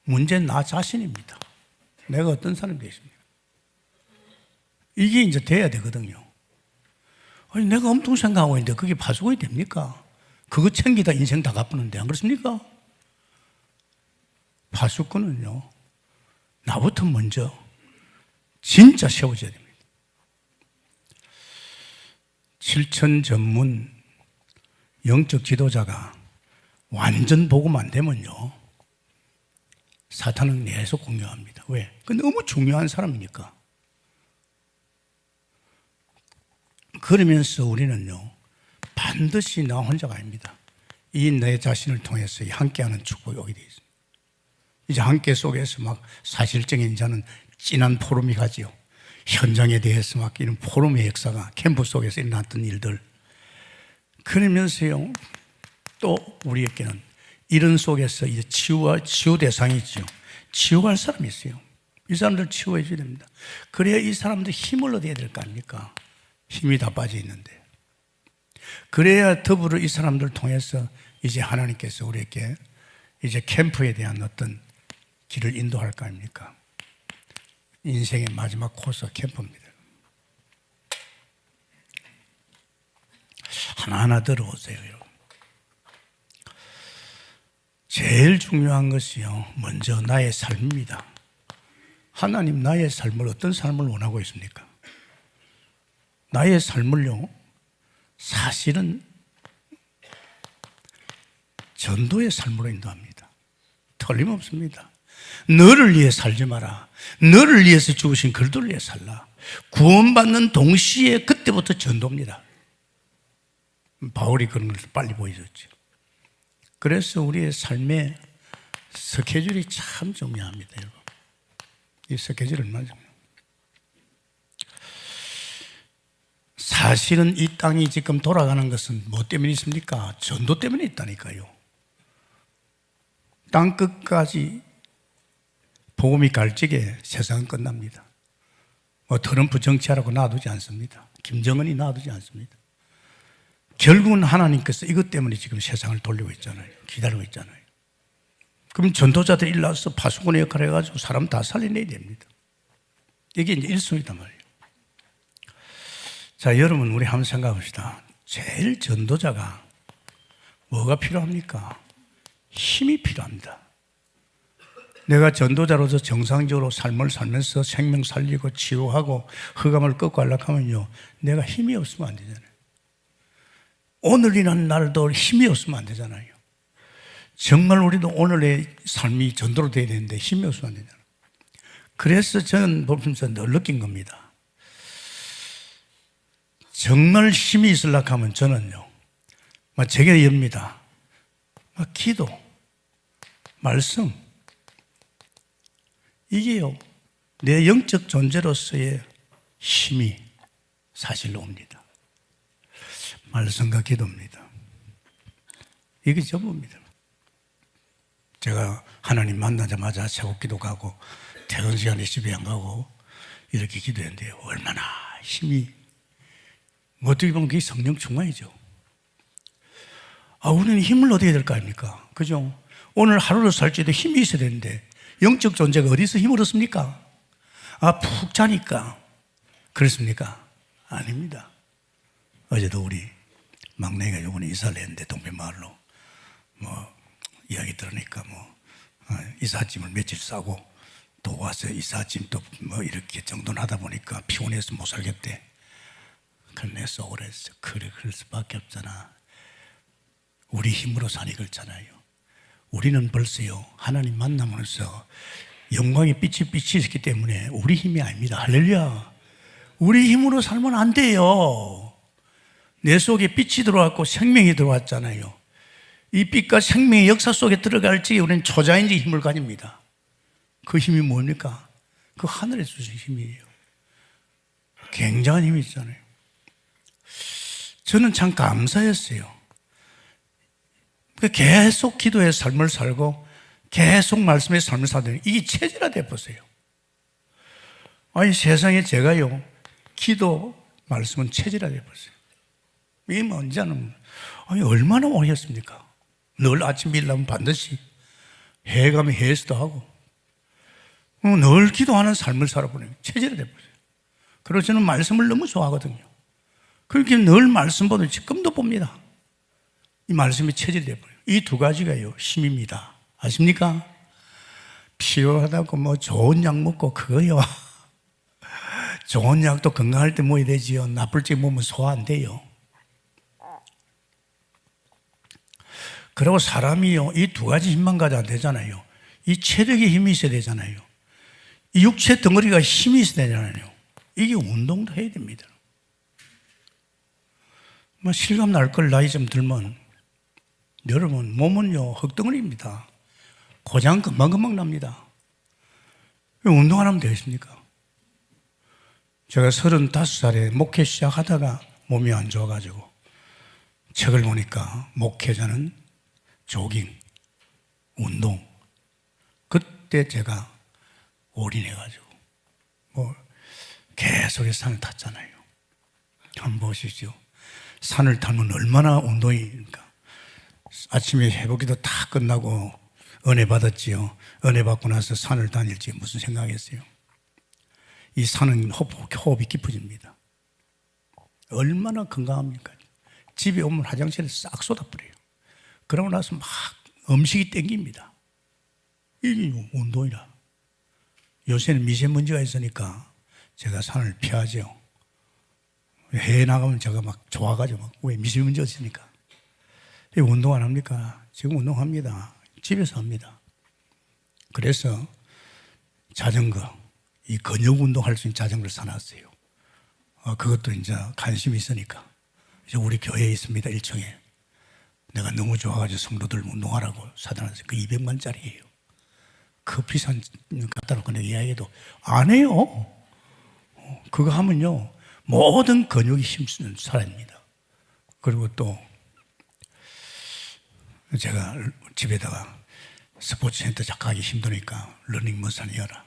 문제는 나 자신입니다. 내가 어떤 사람이 되십니까? 이게 이제 돼야 되거든요. 아니, 내가 엄청 생각하고 있는데 그게 파수꾼이 됩니까? 그거 챙기다 인생 다 갚는데, 안 그렇습니까? 파수꾼은요, 나부터 먼저 진짜 세워져야 됩니다. 7천 전문 영적 지도자가 완전 복음 안 되면요, 사탄은 계속 공격합니다. 왜? 그 너무 중요한 사람이니까. 그러면서 우리는요, 반드시 나 혼자가 아닙니다. 이 내 자신을 통해서 함께하는 축복이 오게 되어 있습니다. 이제 함께 속에서 막 사실적인 이제는 진한 포럼이 가지요. 현장에 대해서 막 이런 포럼의 역사가 캠프 속에서 일어났던 일들. 그러면서요, 또 우리에게는 이런 속에서 이제 치유 대상이 있죠. 치유할 사람이 있어요. 이 사람들 치유해 줘야 됩니다. 그래야 이 사람들 힘을 얻어야 될 거 아닙니까? 힘이 다 빠져 있는데. 그래야 더불어 이 사람들 통해서 이제 하나님께서 우리에게 이제 캠프에 대한 어떤 길을 인도할 거 아닙니까? 인생의 마지막 코스 캠프입니다. 하나하나 들어오세요, 여러분. 제일 중요한 것이요, 먼저 나의 삶입니다. 하나님 나의 삶을, 어떤 삶을 원하고 있습니까? 나의 삶을요, 사실은 전도의 삶으로 인도합니다. 틀림없습니다. 너를 위해 살지 마라. 너를 위해서 죽으신 그리스도를 위해 살라. 구원받는 동시에 그때부터 전도입니다. 바울이 그런 걸 빨리 보여줬죠. 그래서 우리의 삶의 스케줄이 참 중요합니다, 여러분. 이 스케줄이 얼마나 중요해요. 사실은 이 땅이 지금 돌아가는 것은 뭐 때문에 있습니까? 전도 때문에 있다니까요. 땅 끝까지 복음이 갈 적에 세상은 끝납니다. 뭐 트럼프 정치하라고 놔두지 않습니다. 김정은이 놔두지 않습니다. 결국은 하나님께서 이것 때문에 지금 세상을 돌리고 있잖아요. 기다리고 있잖아요. 그럼 전도자들 일나서 파수꾼의 역할을 해가지고 사람 다 살려내야 됩니다. 이게 이제 일순위단 말이에요. 자, 여러분, 우리 한번 생각합시다. 제일 전도자가 뭐가 필요합니까? 힘이 필요합니다. 내가 전도자로서 정상적으로 삶을 살면서 생명 살리고 치유하고 흑암을 꺾고 하려고 하면요, 내가 힘이 없으면 안 되잖아요. 오늘이라는 날도 힘이 없으면 안 되잖아요. 정말 우리도 오늘의 삶이 전도로 돼야 되는데 힘이 없으면 안 되잖아요. 그래서 저는 보면서 늘 느낀 겁니다. 정말 힘이 있으려고 하면 저는요, 제게 엽니다. 기도, 말씀, 이게요, 내 영적 존재로서의 힘이 사실로 옵니다. 말씀과 기도입니다. 이게 전부입니다. 제가 하나님 만나자마자 새곡기도 가고 퇴근 시간에 집에 안 가고 이렇게 기도했는데 얼마나 힘이, 어떻게 보면 그게 성령 충만이죠. 우리는 힘을 얻어야 될 거 아닙니까? 그죠? 오늘 하루를 살지도 힘이 있어야 되는데 영적 존재가 어디서 힘을 얻습니까? 푹 자니까. 그렇습니까? 아닙니다. 어제도 우리 막내가 요번에 이사를 했는데 동백마을로 이야기 들으니까 이삿짐을 며칠 싸고 또 와서 이삿짐 또 이렇게 정돈하다 보니까 피곤해서 못 살겠대. 그래 속으로 했어. 그래, 그럴 수밖에 없잖아. 우리 힘으로 사니 그렇잖아요. 우리는 벌써요, 하나님 만나면서 영광의 빛이 있기 때문에 우리 힘이 아닙니다. 할렐루야. 우리 힘으로 살면 안 돼요. 내 속에 빛이 들어왔고 생명이 들어왔잖아요. 이 빛과 생명의 역사 속에 들어갈 적에 우리는 초자연적 힘을 가집니다. 그 힘이 뭡니까? 그 하늘에 주신 힘이에요. 굉장한 힘이 있잖아요. 저는 참 감사했어요. 계속 기도의 삶을 살고 계속 말씀의 삶을 살더니 이게 체질화돼 버렸어요. 세상에 제가요, 기도 말씀은 체질화돼 버렸어요. 이게 언제는 얼마나 오셨습니까? 늘 아침 일어나면 반드시 해 가면 해에서도 하고 늘 기도하는 삶을 살아보니 체질화돼 버렸어요. 그래서 저는 말씀을 너무 좋아하거든요. 그렇게 늘 말씀 보면 지금도 봅니다. 이 말씀이 체질이 돼버려요. 이 두 가지가요, 힘입니다. 아십니까? 필요하다고 좋은 약 먹고 그거요. 좋은 약도 건강할 때 먹어야 되지요. 나쁠 때 먹으면 소화 안 돼요. 그리고 사람이요, 이 두 가지 힘만 가지고 안 되잖아요. 이 체력의 힘이 있어야 되잖아요. 이 육체 덩어리가 힘이 있어야 되잖아요. 이게 운동도 해야 됩니다. 실감 날 걸 나이 좀 들면 여러분 몸은요 흙덩어리입니다. 고장 금방금방 납니다. 왜 운동 안 하면 되겠습니까? 제가 35살에 목회 시작하다가 몸이 안 좋아가지고 책을 보니까 목회자는 조깅, 운동. 그때 제가 올인해가지고 계속해서 산을 탔잖아요. 한번 보시죠. 산을 타면 얼마나 운동이니까. 아침에 회복기도 다 끝나고 은혜 받았지요. 은혜 받고 나서 산을 다닐지 무슨 생각했어요? 이 산은 호흡이 깊어집니다. 얼마나 건강합니까? 집에 오면 화장실에 싹 쏟아버려요. 그러고 나서 막 음식이 땡깁니다. 이게 운동이라. 요새는 미세먼지가 있으니까 제가 산을 피하죠. 해외 나가면 제가 막 좋아가지고 왜 미세먼지가 있으니까. 운동 안 합니까? 지금 운동합니다. 집에서 합니다. 그래서 자전거, 이 근육 운동할 수 있는 자전거를 사놨어요. 그것도 이제 관심이 있으니까. 이제 우리 교회에 있습니다. 1층에. 내가 너무 좋아가지고 성도들 운동하라고 사놨어요. 그 200만짜리예요. 커피산 갖다 놓고 내가 이야기해도 안 해요. 그거 하면요, 모든 근육이 힘쓰는 사람입니다. 그리고 또 제가 집에다가 스포츠센터 작가하기 힘드니까 러닝머신 해라.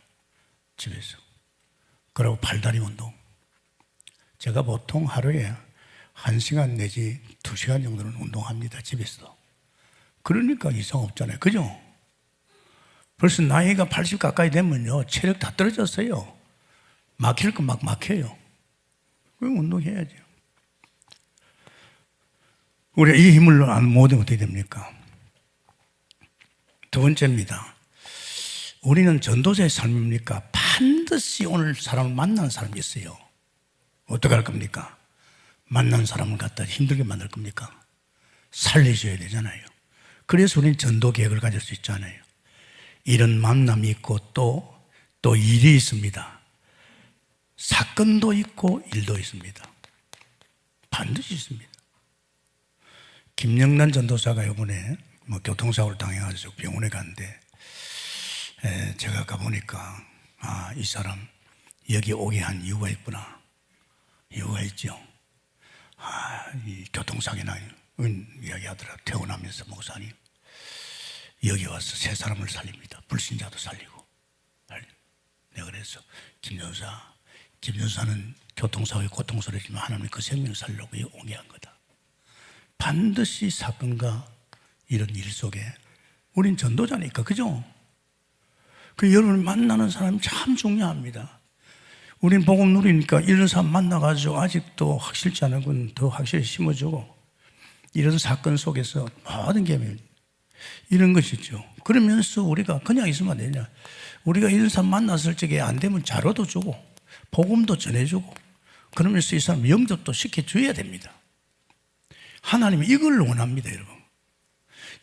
집에서. 그리고 팔다리 운동. 제가 보통 하루에 1시간 내지 2시간 정도는 운동합니다. 집에서. 그러니까 이상 없잖아요. 그죠? 벌써 나이가 80 가까이 되면요, 체력 다 떨어졌어요. 막힐 거 막 막혀요. 그럼 운동해야죠. 우리가 이 힘을 안 모으면 어떻게 됩니까? 두 번째입니다. 우리는 전도자의 삶입니까? 반드시 오늘 사람을 만나는 사람이 있어요. 어떻게 할 겁니까? 만난 사람을 갖다 힘들게 만들 겁니까? 살려줘야 되잖아요. 그래서 우리는 전도 계획을 가질 수 있잖아요. 이런 만남이 있고 또 일이 있습니다. 사건도 있고 일도 있습니다. 반드시 있습니다. 김영란 전도사가 이번에 교통사고를 당해가지고 병원에 갔는데 제가 가보니까 이 사람 여기 오게 한 이유가 있구나. 이유가 있죠. 이 교통사고나 이야기하더라. 퇴원하면서 목사님 여기 와서 세 사람을 살립니다. 불신자도 살리고. 내가 그래서 김전사는 교통사고에 고통스러지만 하나님 그 생명을 살려고 오게 한 거다. 반드시 사건과 이런 일 속에 우린 전도자니까, 그죠? 그 여러분 만나는 사람이 참 중요합니다. 우린 복음 누리니까 이런 사람 만나가지고 아직도 확실치 않은 건 더 확실히 심어주고, 이런 사건 속에서 모든 게 이런 것이죠. 그러면서 우리가 그냥 있으면 안 되냐. 우리가 이런 사람 만났을 적에 안 되면 자료도 주고 복음도 전해주고 그러면서 이 사람 영접도 시켜줘야 됩니다. 하나님이 이걸 원합니다, 여러분.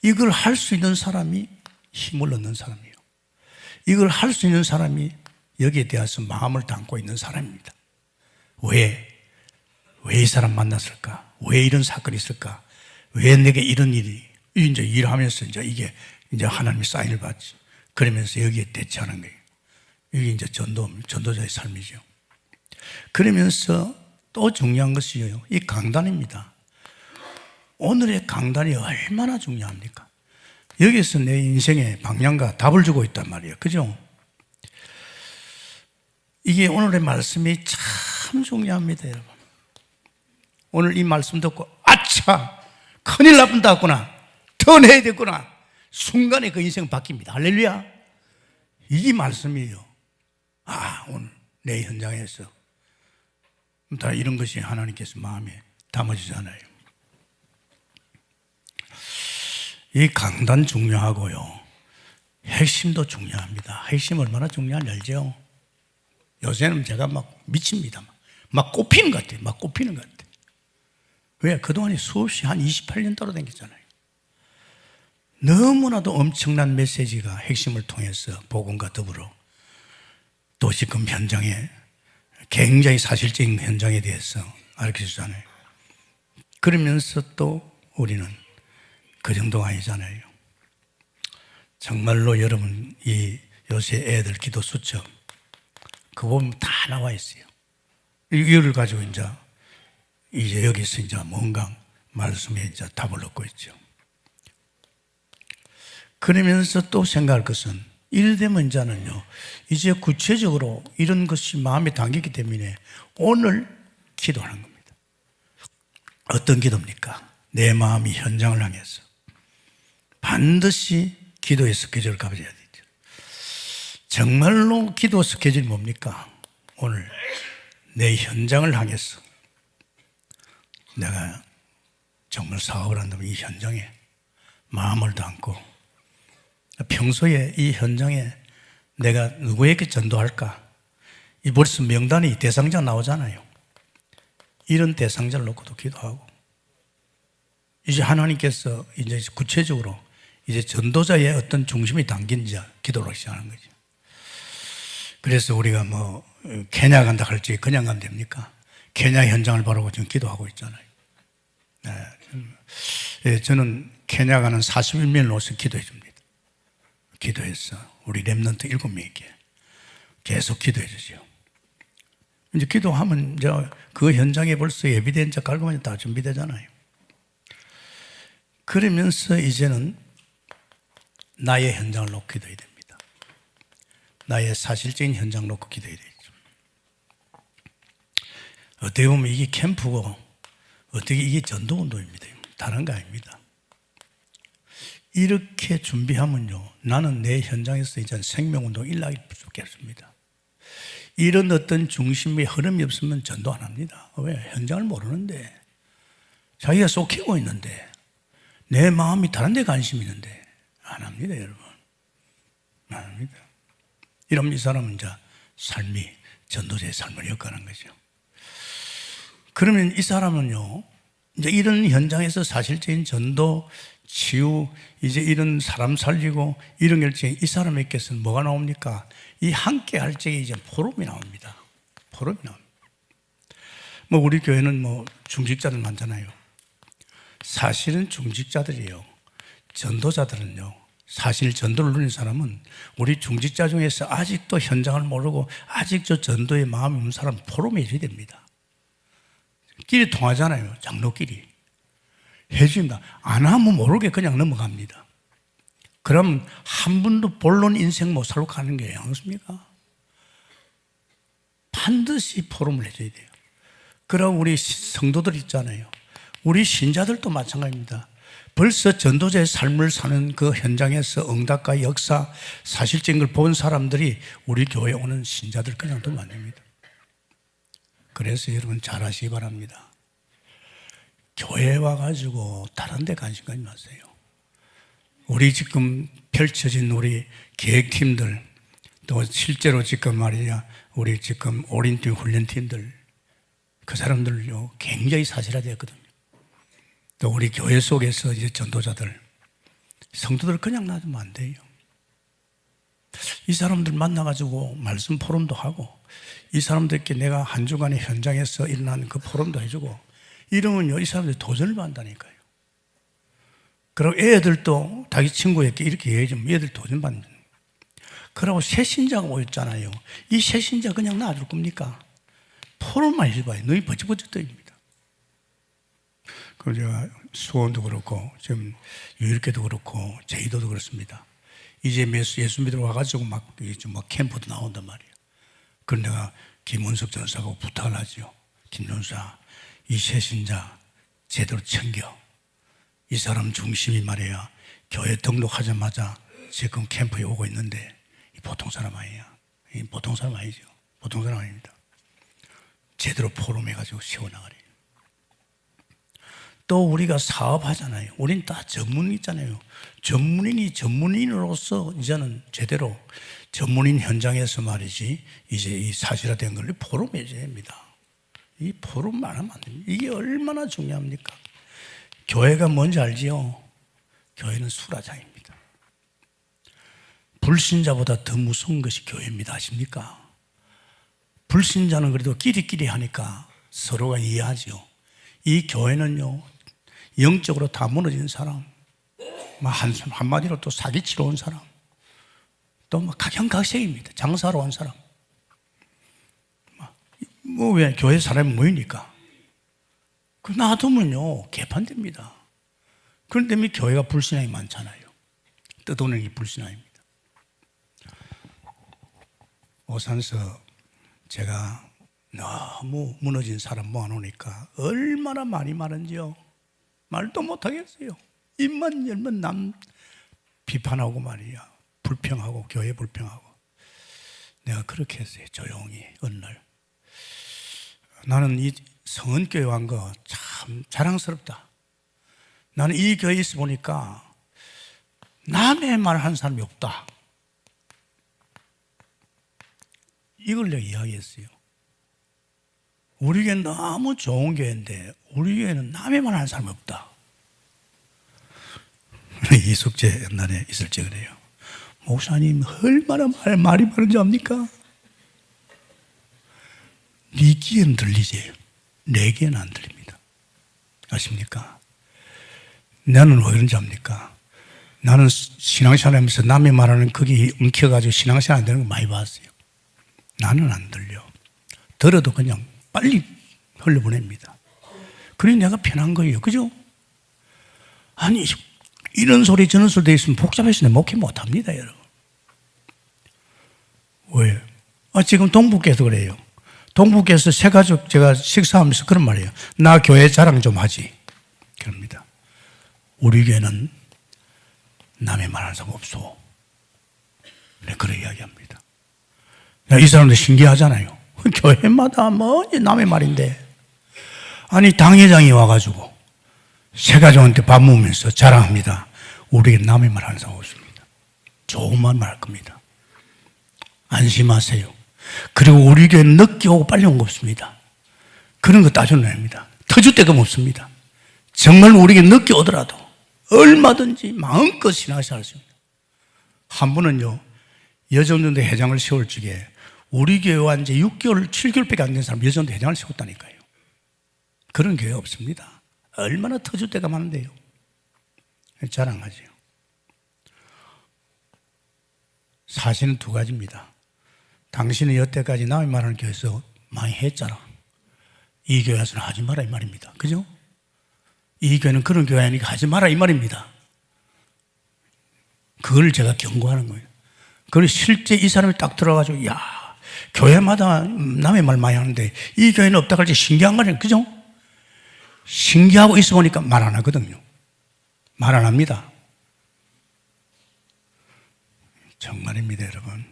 이걸 할 수 있는 사람이 힘을 얻는 사람이에요. 이걸 할 수 있는 사람이 여기에 대해서 마음을 담고 있는 사람입니다. 왜 이 사람 만났을까? 왜 이런 사건이 있을까? 왜 내게 이런 일이, 이제 일하면서 이게 하나님이 사인을 받지. 그러면서 여기에 대처하는 거예요. 이게 이제 전도자의 삶이죠. 그러면서 또 중요한 것이요. 이 강단입니다. 오늘의 강단이 얼마나 중요합니까? 여기서 내 인생의 방향과 답을 주고 있단 말이에요. 그죠? 이게 오늘의 말씀이 참 중요합니다, 여러분. 오늘 이 말씀 듣고, 아차! 큰일 나쁜다구나. 더 내야 되구나. 순간에 그 인생 바뀝니다. 할렐루야. 이게 말씀이에요. 오늘 내 현장에서 다 이런 것이 하나님께서 마음에 담아주잖아요. 이 강단 중요하고요. 핵심도 중요합니다. 핵심 얼마나 중요한지 알죠? 요새는 제가 막 미칩니다. 막 꼽히는 것 같아요. 막 꼽히는 것 같아요. 왜? 그동안에 수없이 한 28년 따라다녔잖아요. 너무나도 엄청난 메시지가 핵심을 통해서 복음과 더불어 또 지금 현장에 굉장히 사실적인 현장에 대해서 알려주잖아요. 그러면서 또 우리는 그 정도가 아니잖아요. 정말로 여러분 이 요새 애들 기도 수첩 그거 보면 다 나와 있어요. 이거를 가지고 이제 여기서 뭔가 말씀에 답을 얻고 있죠. 그러면서 또 생각할 것은 이래되면 이제 구체적으로 이런 것이 마음에 담기기 때문에 오늘 기도하는 겁니다. 어떤 기도입니까? 내 마음이 현장을 향해서 반드시 기도의 스케줄을 가져야 되죠. 정말로 기도 스케줄이 뭡니까? 오늘 내 현장을 향해서 내가 정말 사업을 한다면 이 현장에 마음을 담고 평소에 이 현장에 내가 누구에게 전도할까? 이 벌써 명단이 대상자 나오잖아요. 이런 대상자를 놓고도 기도하고 이제 하나님께서 이제 구체적으로 이제 전도자의 어떤 중심이 담긴 기도를 시작하는 거죠. 그래서 우리가 케냐 간다 할지 그냥 가면 됩니까? 케냐 현장을 바라고 지금 기도하고 있잖아요. 네, 저는 케냐 가는 41명을 놓아서 기도해 줍니다. 기도해서 우리 렘넌트 7명에게 계속 기도해 주죠. 이제 기도하면 그 현장에 벌써 예비된 자 깔끔하게 다 준비되잖아요. 그러면서 이제는 나의 현장을 놓고 기도해야 됩니다. 나의 사실적인 현장을 놓고 기도해야 되죠. 어떻게 보면 이게 캠프고 어떻게 이게 전도운동입니다. 다른 거 아닙니다. 이렇게 준비하면요, 나는 내 현장에서 이제 생명운동 일나기 좋겠습니다. 이런 어떤 중심의 흐름이 없으면 전도 안 합니다. 왜? 현장을 모르는데, 자기가 쏟기고 있는데, 내 마음이 다른 데 관심이 있는데, 안 합니다, 여러분. 안 합니다. 이러면 이 사람은 삶이 전도자의 삶을 엮어가는 거죠. 그러면 이 사람은요, 이제 이런 현장에서 사실적인 전도, 치유, 이제 이런 사람 살리고 이런 결정이 이 사람에게서는 뭐가 나옵니까? 이 함께 할 적에 이제 포럼이 나옵니다. 포럼이 나옵니다. 우리 교회는 중직자들 많잖아요. 사실은 중직자들이에요. 전도자들은요, 사실 전도를 누리는 사람은 우리 중직자 중에서 아직도 현장을 모르고 아직 저 전도의 마음이 없는 사람 포럼에 있어야 됩니다. 길이 통하잖아요. 장로끼리. 해줍니다. 안 하면 모르게 그냥 넘어갑니다. 그럼 한 번도 본론 인생 못 살고 가는 게 아니겠습니까? 반드시 포럼을 해줘야 돼요. 그럼 우리 성도들 있잖아요. 우리 신자들도 마찬가지입니다. 벌써 전도자의 삶을 사는 그 현장에서 응답과 역사, 사실적인 걸 본 사람들이 우리 교회에 오는 신자들 그냥 두면 안 됩니다. 그래서 여러분 잘 하시기 바랍니다. 교회에 와가지고 다른 데 관심 가지 마세요. 우리 지금 펼쳐진 우리 계획팀들, 또 실제로 지금 말이야, 우리 지금 오린팀 훈련팀들, 그 사람들요, 굉장히 사실화되었거든요. 또 우리 교회 속에서 이제 전도자들, 성도들 그냥 놔두면 안 돼요. 이 사람들 만나가지고 말씀 포럼도 하고, 이 사람들께 내가 한 주간의 현장에서 일어난 그 포럼도 해주고, 이러면요, 이 사람들이 도전을 받는다니까요. 그리고 애들도 자기 친구에게 이렇게 얘기해주면 애들 도전 받는. 그러고 새 신자가 오셨잖아요. 이 새 신자 그냥 놔줄 겁니까? 포럼만 해줘봐요. 너희 버쩍버쩍 떠입니다. 그 제가 수원도 그렇고, 지금 유일교도 그렇고, 제주도도 그렇습니다. 이제 예수 믿으러 와가지고 막 캠프도 나온단 말이에요. 그런 내가 김원석 전사하고 부탁을 하죠. 김 전사, 이 새 신자 제대로 챙겨. 이 사람 중심이 말이야. 교회 등록하자마자 지금 캠프에 오고 있는데 이 보통 사람 아니야. 이 보통 사람 아니죠. 보통 사람 아닙니다. 제대로 포럼해가지고 세워나가래요. 또 우리가 사업하잖아요. 우린 다 전문인 있잖아요. 전문인이 전문인으로서 이제는 제대로 전문인 현장에서 말이지 이제 이 사실화된 걸 포럼해줘야 됩니다. 이 포럼만 하면 안 됩니다. 이게 얼마나 중요합니까? 교회가 뭔지 알지요? 교회는 수라장입니다. 불신자보다 더 무서운 것이 교회입니다. 아십니까? 불신자는 그래도 끼리끼리 하니까 서로가 이해하죠. 이 교회는요, 영적으로 다 무너진 사람, 한마디로 또 사기치러 온 사람, 또 각양각색입니다. 장사로 온 사람. 왜 교회 사람이 모이니까? 그 놔두면요, 개판됩니다. 그런데 이 교회가 불신앙이 많잖아요. 뜯어내는 게 불신앙입니다. 오산서 제가 너무 무너진 사람 모아놓으니까 얼마나 많이 말한지요. 말도 못하겠어요. 입만 열면 남 비판하고 말이야. 불평하고 교회 불평하고. 내가 그렇게 했어요. 조용히 어느 날. 나는 이 성은교회 온 거 참 자랑스럽다. 나는 이 교회에 있어 보니까 남의 말 하는 사람이 없다. 이걸 내가 이야기했어요. 우리 교회는 너무 좋은 교회인데 우리 교회는 남의 말 하는 사람이 없다. 이숙제 옛날에 있을 때 그래요. 목사님 얼마나 말이 많은지 압니까? 네 귀에는 들리지 내 귀에는 안 들립니다. 아십니까? 나는 왜 그런지 압니까? 나는 신앙생활 하면서 남의 말하는 거기 엉켜가지고 신앙생활 안 되는 거 많이 봤어요. 나는 안 들려. 들어도 그냥 빨리 흘려보냅니다. 그래 내가 편한 거예요. 그죠? 아니 이런 소리 저런 소리 돼 있으면 복잡해서 내 목회 못합니다. 여러분. 왜? 지금 동북께서 그래요. 동북께서 새 가족 제가 식사하면서 그런 말이에요. 나 교회 자랑 좀 하지. 그럽니다. 우리 교회는 남의 말하는 사람 없어. 네, 그래 이야기합니다. 이 사람들 신기하잖아요. 교회마다 뭐 남의 말인데. 아니 당회장이 와가지고 새 가족한테 밥 먹으면서 자랑합니다. 우리에게 남의 말 하는 사람 없습니다. 좋은 말만 할 겁니다. 안심하세요. 그리고 우리 교회는 늦게 오고 빨리 온 거 없습니다. 그런 거 따져냅니다. 터줄 데가 없습니다. 정말 우리에게 늦게 오더라도 얼마든지 마음껏 신앙생활 할 수 있습니다. 한 분은요, 여전전대 회장을 세울 적에 우리 교회 와 이제 6개월, 7개월밖에 안 된 사람 여전전대 회장을 세웠다니까요. 그런 교회 없습니다. 얼마나 터줄 데가 많은데요. 자랑하죠. 사실은 두 가지입니다. 당신은 여태까지 남의 말하는 교회에서 많이 했잖아. 이 교회에서는 하지 마라 이 말입니다. 그죠? 이 교회는 그런 교회 아니니까 하지 마라 이 말입니다. 그걸 제가 경고하는 거예요. 그리고 실제 이 사람이 딱 들어가지고 야, 교회마다 남의 말 많이 하는데 이 교회는 없다 그러지 신기한 거예요. 그죠? 신기하고 있어 보니까 말 안 하거든요. 말 안 합니다. 정말입니다, 여러분.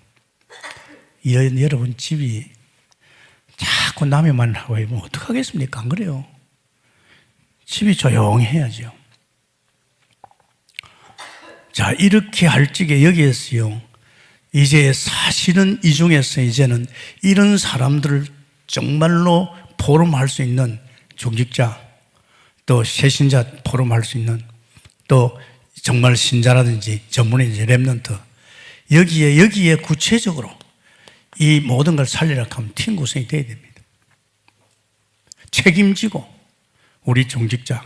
이런 여러분 집이 자꾸 남의 말을 하고 하면 어떡하겠습니까? 안 그래요? 집이 조용해야죠. 자, 이렇게 할 적에 여기에서요, 이제 사실은 이 중에서 이제는 이런 사람들을 정말로 포럼할 수 있는 중직자, 또 새신자 포럼할 수 있는, 또 정말 신자라든지 전문의 랩런트, 여기에 구체적으로 이 모든 걸 살리려고 하면 팀 구성이 돼야 됩니다. 책임지고 우리 중직자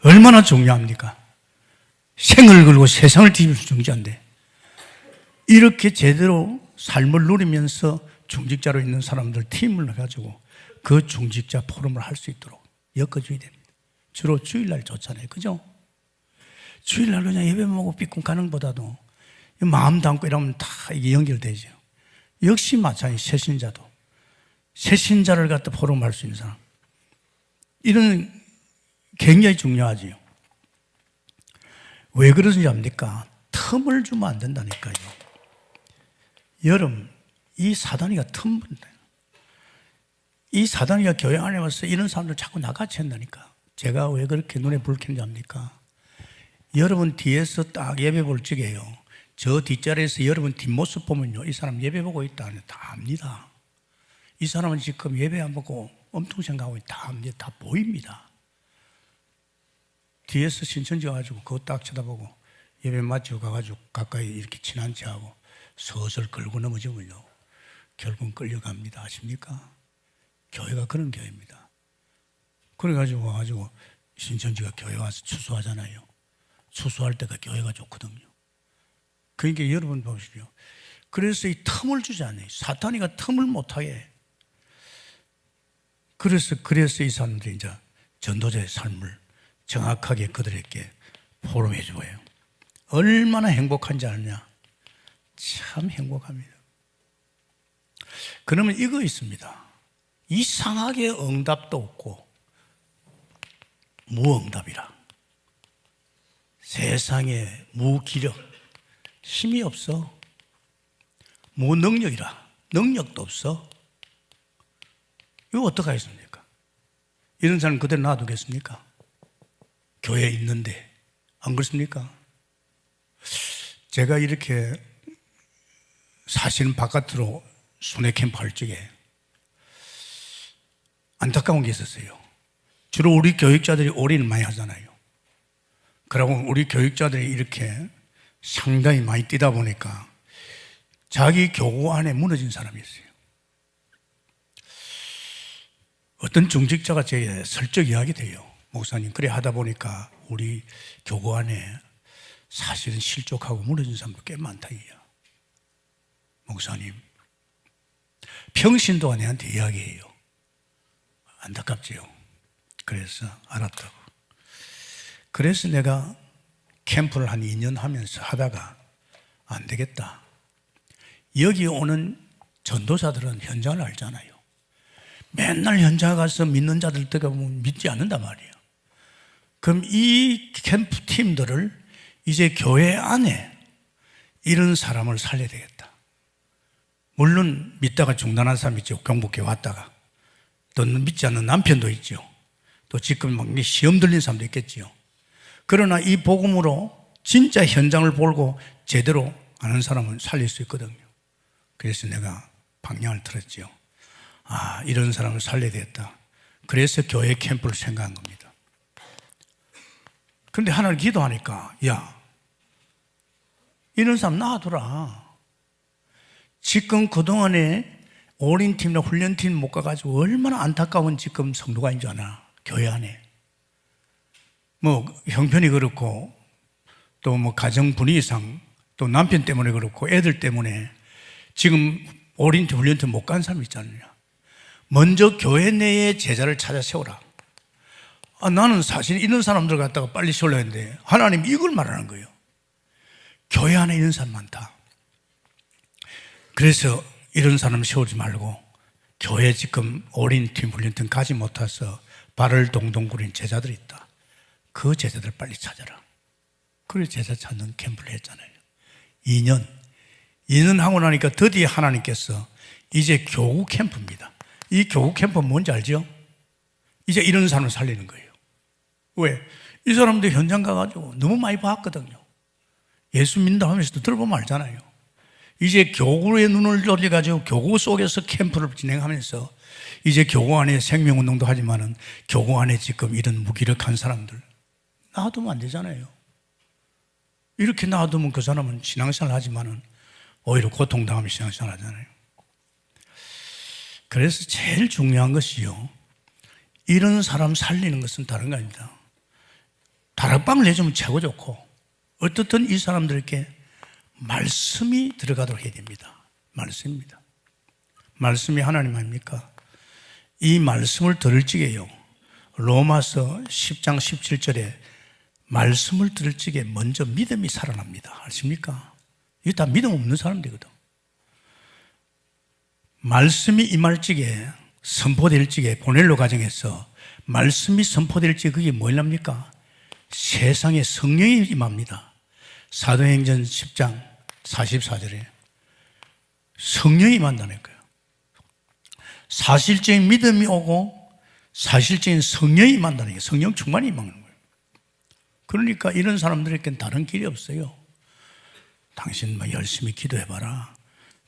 얼마나 중요합니까? 생을 걸고 세상을 뒤집을 중직자인데 이렇게 제대로 삶을 누리면서 중직자로 있는 사람들 팀을 가지고 그 중직자 포럼을 할 수 있도록 엮어줘야 됩니다. 주로 주일날 좋잖아요. 그죠? 주일날 그냥 예배 먹고 삐끔 가는 것보다도 마음 담고 이러면 다 이게 연결되죠. 역시 마찬가지 새신자도. 새신자를 갖다 포럼할 수 있는 사람. 이런 굉장히 중요하지요. 왜 그러는지 압니까? 틈을 주면 안 된다니까요. 여러분, 이 사단이가 틈 본다. 이 사단이가 교회 안에 와서 이런 사람들 자꾸 나같이 한다니까. 제가 왜 그렇게 눈에 불 켜는지 압니까? 여러분 뒤에서 딱 예배 볼 적에요. 저 뒷자리에서 여러분 뒷모습 보면요. 이 사람 예배 보고 있다. 다 압니다. 이 사람은 지금 예배 안 보고 엄청 생각하고 있다. 다 보입니다. 뒤에서 신천지 가가지고 그거 딱 쳐다보고 예배 마치고 가가지고 가까이 이렇게 친한 척하고 서슬 걸고 넘어지면요. 결국은 끌려갑니다. 아십니까? 교회가 그런 교회입니다. 그래가지고 와가지고 신천지가 교회 와서 추수하잖아요. 추수할 때가 교회가 좋거든요. 그러니까 여러분 보십시오. 그래서 이 틈을 주지 않아요. 사탄이가 틈을 못하게. 그래서 이 사람들이 이제 전도자의 삶을 정확하게 그들에게 포럼해 줘요. 얼마나 행복한지 아느냐? 참 행복합니다. 그러면 이거 있습니다. 이상하게 응답도 없고 무응답이라. 세상에 무기력, 힘이 없어. 무능력이라. 능력도 없어. 이거 어떡하겠습니까? 이런 사람 그대로 놔두겠습니까? 교회에 있는데. 안 그렇습니까? 제가 이렇게 사실은 바깥으로 순회 캠프 할 적에 안타까운 게 있었어요. 주로 우리 교육자들이 올인을 많이 하잖아요. 그러고 우리 교육자들이 이렇게 상당히 많이 뛰다 보니까 자기 교구 안에 무너진 사람이 있어요. 어떤 중직자가 제게 슬쩍 이야기돼요. 목사님, 그래 하다 보니까 우리 교구 안에 사실은 실족하고 무너진 사람도 꽤 많다. 목사님, 평신도가 내한테 이야기해요. 안타깝지요. 그래서 알았다고. 그래서 내가 캠프를 한 2년 하면서 하다가 안 되겠다. 여기 오는 전도자들은 현장을 알잖아요. 맨날 현장 가서 믿는 자들 때가 보면 믿지 않는단 말이에요. 그럼 이 캠프 팀들을 이제 교회 안에 이런 사람을 살려야 되겠다. 물론 믿다가 중단한 사람이 있죠. 경복해 왔다가. 또 믿지 않는 남편도 있죠. 또 지금 막 시험 들린 사람도 있겠지요. 그러나 이 복음으로 진짜 현장을 보고 제대로 아는 사람은 살릴 수 있거든요. 그래서 내가 방향을 틀었지요. 아, 이런 사람을 살려야 되겠다. 그래서 교회 캠프를 생각한 겁니다. 그런데 하나를 기도하니까, 야, 이런 사람 놔두라. 지금 그동안에 올인팀이나 훈련팀 못 가가지고 얼마나 안타까운 지금 성도가 있는 줄 아나, 교회 안에. 뭐 형편이 그렇고 또 뭐 가정 분위기상 또 남편 때문에 그렇고 애들 때문에 지금 올인팀 훈련팀 못 간 사람이 있잖아요. 먼저 교회 내에 제자를 찾아 세우라. 나는 사실 이런 사람들 갖다가 빨리 세우려 했는데 하나님 이걸 말하는 거예요. 교회 안에 이런 사람 많다. 그래서 이런 사람 세우지 말고 교회 지금 어린 팀 훈련팀 가지 못해서 발을 동동 구린 제자들이 있다. 그 제자들 빨리 찾아라. 그래 제자 찾는 캠프를 했잖아요. 2년 하고 나니까 드디어 하나님께서 이제 교구 캠프입니다. 이 교구 캠프는 뭔지 알죠? 이제 이런 사람을 살리는 거예요. 왜? 이 사람들 현장 가가지고 너무 많이 봤거든요. 예수 믿는다 하면서도 들어보면 알잖아요. 이제 교구의 눈을 돌려가지고 교구 속에서 캠프를 진행하면서 이제 교구 안에 생명운동도 하지만은 교구 안에 지금 이런 무기력한 사람들 놔두면 안 되잖아요. 이렇게 놔두면 그 사람은 신앙생활 하지만은 오히려 고통당하면 신앙생활 하잖아요. 그래서 제일 중요한 것이요, 이런 사람 살리는 것은 다른 거 아닙니다. 다락방을 내주면 최고 좋고, 어떻든 이 사람들에게 말씀이 들어가도록 해야 됩니다. 말씀입니다. 말씀이 하나님 아닙니까? 이 말씀을 들을 적에요, 로마서 10장 17절에 말씀을 들을 적에 먼저 믿음이 살아납니다. 아십니까? 이게 다 믿음 없는 사람들이거든. 말씀이 임할 적에, 선포될 적에, 고넬료 과정에서 말씀이 선포될 적에 그게 뭐랍니까? 세상에 성령이 임합니다. 사도행전 10장 44절에 성령이 임한다는 거예요. 사실적인 믿음이 오고 사실적인 성령이 임한다는 게, 성령 충만이 임하는 거예요. 그러니까 이런 사람들에게는 다른 길이 없어요. 당신 열심히 기도해봐라,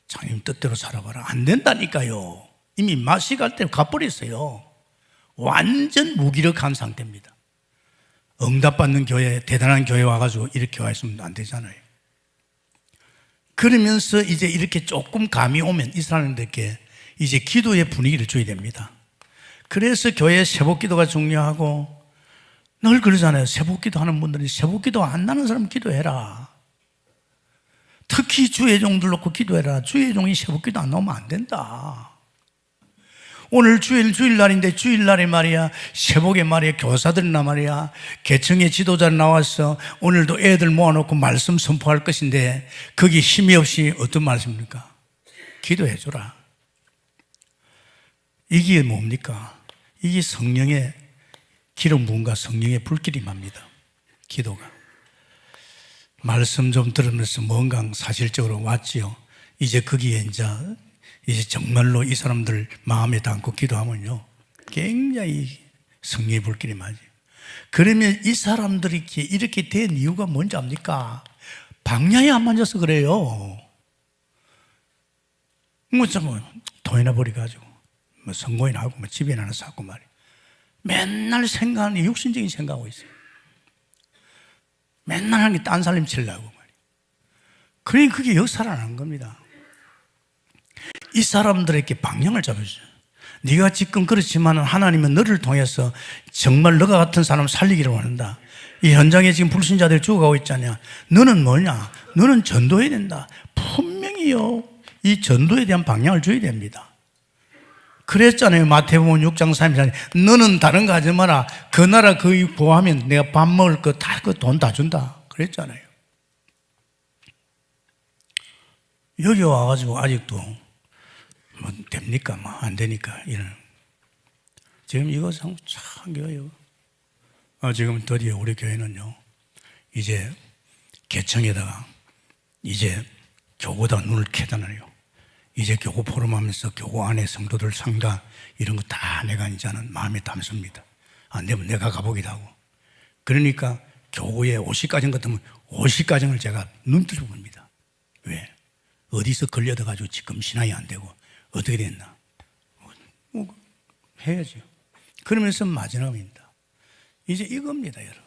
장님 뜻대로 살아봐라, 안 된다니까요. 이미 마시갈 때 가버렸어요. 완전 무기력한 상태입니다. 응답받는 교회, 대단한 교회 와가지고 이렇게 와 있으면 안 되잖아요. 그러면서 이제 이렇게 조금 감이 오면 이 사람들에게 이제 기도의 분위기를 줘야 됩니다. 그래서 교회 새벽기도가 중요하고, 늘 그러잖아요. 새벽기도 하는 분들이 새벽기도 안 나는 사람 기도해라. 특히 주의종들 놓고 기도해라. 주의종이 새벽기도 안 나오면 안 된다. 오늘 주일날인데 주일날에 말이야, 새벽에 말이야, 교사들이나 말이야, 계층의 지도자를 나와서 오늘도 애들 모아놓고 말씀 선포할 것인데 거기 힘이 없이 어떤 말씀입니까? 기도해줘라. 이게 뭡니까? 이게 성령의 기름 부음과 성령의 불길이 맙니다. 기도가. 말씀 좀 들으면서 뭔가 사실적으로 왔지요. 이제 거기에 이제 정말로 이 사람들 마음에 담고 기도하면요, 굉장히 성령의 불길이 맞아요. 그러면 이 사람들이 이렇게 된 이유가 뭔지 압니까? 방향이 안 맞아서 그래요. 돈이나 버려가지고 선거이나 하고 집이나 하나 사고 말이에요. 맨날 생각하는, 육신적인 생각하고 있어요. 맨날 하는 게 딴 사람 치려고 말이에요. 그러니까 그게 역사를 안 하는 겁니다. 이 사람들에게 방향을 잡아주세요. 네가 지금 그렇지만 하나님은 너를 통해서 정말 너가 같은 사람 살리기를 원한다. 이 현장에 지금 불신자들이 죽어가고 있잖냐. 너는 뭐냐? 너는 전도해야 된다. 분명히요, 이 전도에 대한 방향을 줘야 됩니다. 그랬잖아요. 마태복음 6장 3절, 너는 다른 거 하지 마라. 그 나라 그 구하면 내가 밥 먹을 거 다, 그 돈 다 준다. 그랬잖아요. 여기 와가지고 아직도 뭐 됩니까? 뭐 안 되니까 이런. 지금 이거 참 교회요. 지금 드디어 우리 교회는요, 이제 개청에다가 이제 교구다 눈을 켜잖아요. 이제 교구 포럼하면서 교구 안에 성도들 상가 이런 거 다 내가 이제는 마음에 담습니다. 안 되면 내가 가보기도 하고. 그러니까 교구에 50가정 같으면 50가정을 제가 눈뜨려 봅니다. 왜? 어디서 걸려들어가지고 지금 신앙이 안 되고 어떻게 됐나? 해야죠. 그러면서 마지막입니다. 이제 이겁니다, 여러분.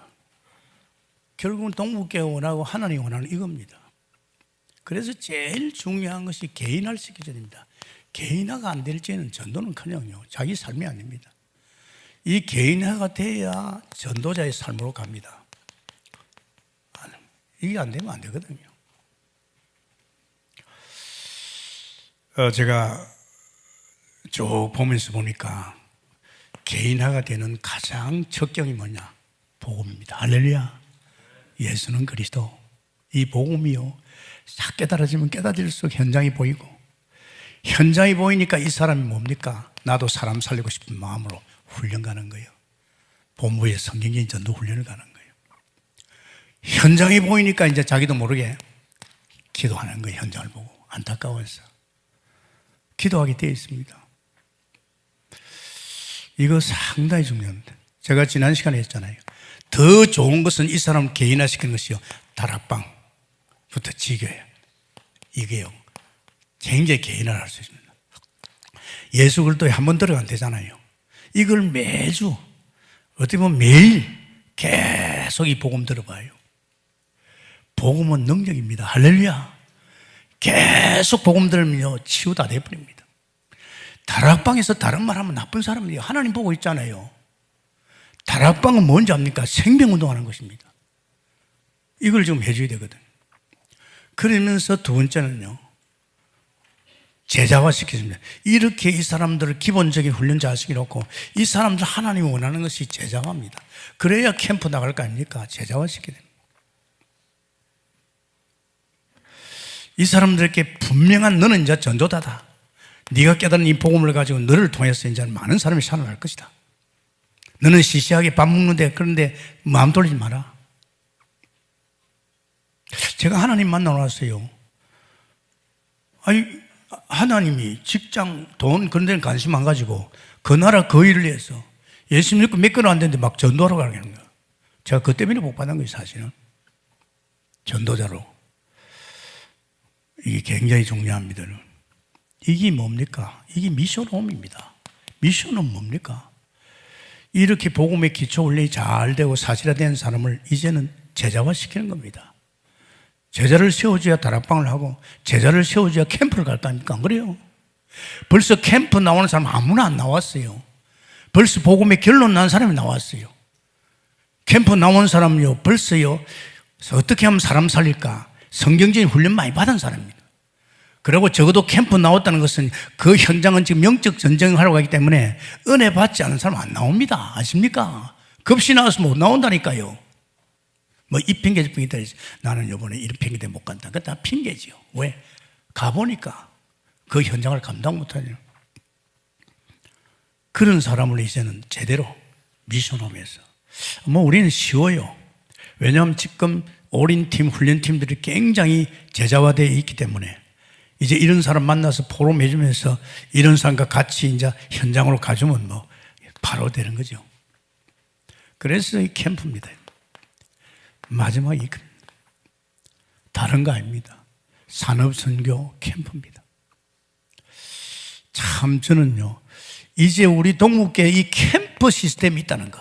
결국은 동북교회 원하고 하나님 원하는 이겁니다. 그래서 제일 중요한 것이 개인화를 시켜줘야 됩니다. 개인화가 안 될 때는 전도는커녕요, 자기 삶이 아닙니다. 이 개인화가 돼야 전도자의 삶으로 갑니다. 이게 안 되면 안 되거든요. 제가 쭉 보면서 보니까 개인화가 되는 가장 척경이 뭐냐? 복음입니다. 할렐루야. 예수는 그리스도. 이 복음이요, 싹 깨달아지면 깨달을수록 현장이 보이고, 현장이 보이니까 이 사람이 뭡니까? 나도 사람 살리고 싶은 마음으로 훈련 가는 거예요. 본부에 성경적인 전도 훈련을 가는 거예요. 현장이 보이니까 이제 자기도 모르게 기도하는 거예요. 현장을 보고. 안타까워서 기도하게 되어 있습니다. 이거 상당히 중요합니다. 제가 지난 시간에 했잖아요. 더 좋은 것은 이 사람을 개인화시키는 것이요, 다락방부터 지교예요. 이게요, 굉장히 개인화를 할 수 있습니다. 예수 그리스도에 한 번 들어가면 되잖아요. 이걸 매주, 어떻게 보면 매일 계속 이 복음 들어봐요. 복음은 능력입니다. 할렐루야. 계속 복음 들으면요, 치유 다 돼버립니다. 다락방에서 다른 말 하면 나쁜 사람이에요. 하나님 보고 있잖아요. 다락방은 뭔지 압니까? 생명운동하는 것입니다. 이걸 좀 해줘야 되거든요. 그러면서 두 번째는요, 제자화 시키십니다. 이렇게 이 사람들을 기본적인 훈련 자식이놓고 이 사람들 하나님이 원하는 것이 제자화입니다. 그래야 캠프 나갈 거 아닙니까? 제자화 시켜야 됩니다. 이 사람들에게 분명한 너는 이제 전도자다. 네가 깨달은 이 복음을 가지고 너를 통해서 이제 많은 사람이 살아날 것이다. 너는 시시하게 밥 먹는데 그런데 마음 돌리지 마라. 제가 하나님 만나러 왔어요. 아니, 하나님이 직장, 돈 그런 데는 관심 안 가지고 그 나라 그 일을 위해서 예수 믿고 몇 개는 안 되는데 막 전도하러 가는 거예요. 제가 그 때문에 복 받은 거예요, 사실은. 전도자로. 이게 굉장히 중요합니다. 이게 뭡니까? 이게 미션홈입니다. 미션은 뭡니까? 이렇게 복음의 기초 훈련이 잘 되고 사실화된 사람을 이제는 제자화시키는 겁니다. 제자를 세워줘야 다락방을 하고 제자를 세워줘야 캠프를 갈 거 아닙니까? 안 그래요? 벌써 캠프 나오는 사람 아무나 안 나왔어요. 벌써 복음의 결론 난 사람이 나왔어요. 캠프 나온 사람은요, 벌써요, 어떻게 하면 사람 살릴까? 성경적인 훈련 많이 받은 사람입니다. 그리고 적어도 캠프 나왔다는 것은 그 현장은 지금 영적 전쟁을 하러 가기 때문에 은혜 받지 않은 사람 안 나옵니다. 아십니까? 급시 나와서 못 나온다니까요. 뭐 이 핑계 저 핑계 있다. 나는 이번에 이런 핑계 때문에 못 간다. 그거 다 핑계지요. 왜? 가보니까 그 현장을 감당 못하죠. 그런 사람을 이제는 제대로 미션홈에서 뭐 우리는 쉬워요. 왜냐하면 지금 올인팀, 훈련팀들이 굉장히 제자화되어 있기 때문에 이제 이런 사람 만나서 포럼 해주면서 이런 사람과 같이 이제 현장으로 가주면 뭐 바로 되는 거죠. 그래서 이 캠프입니다. 마지막이 다른 거 아닙니다. 산업선교 캠프입니다. 참 저는요, 이제 우리 동국계에 이 캠프 시스템이 있다는 거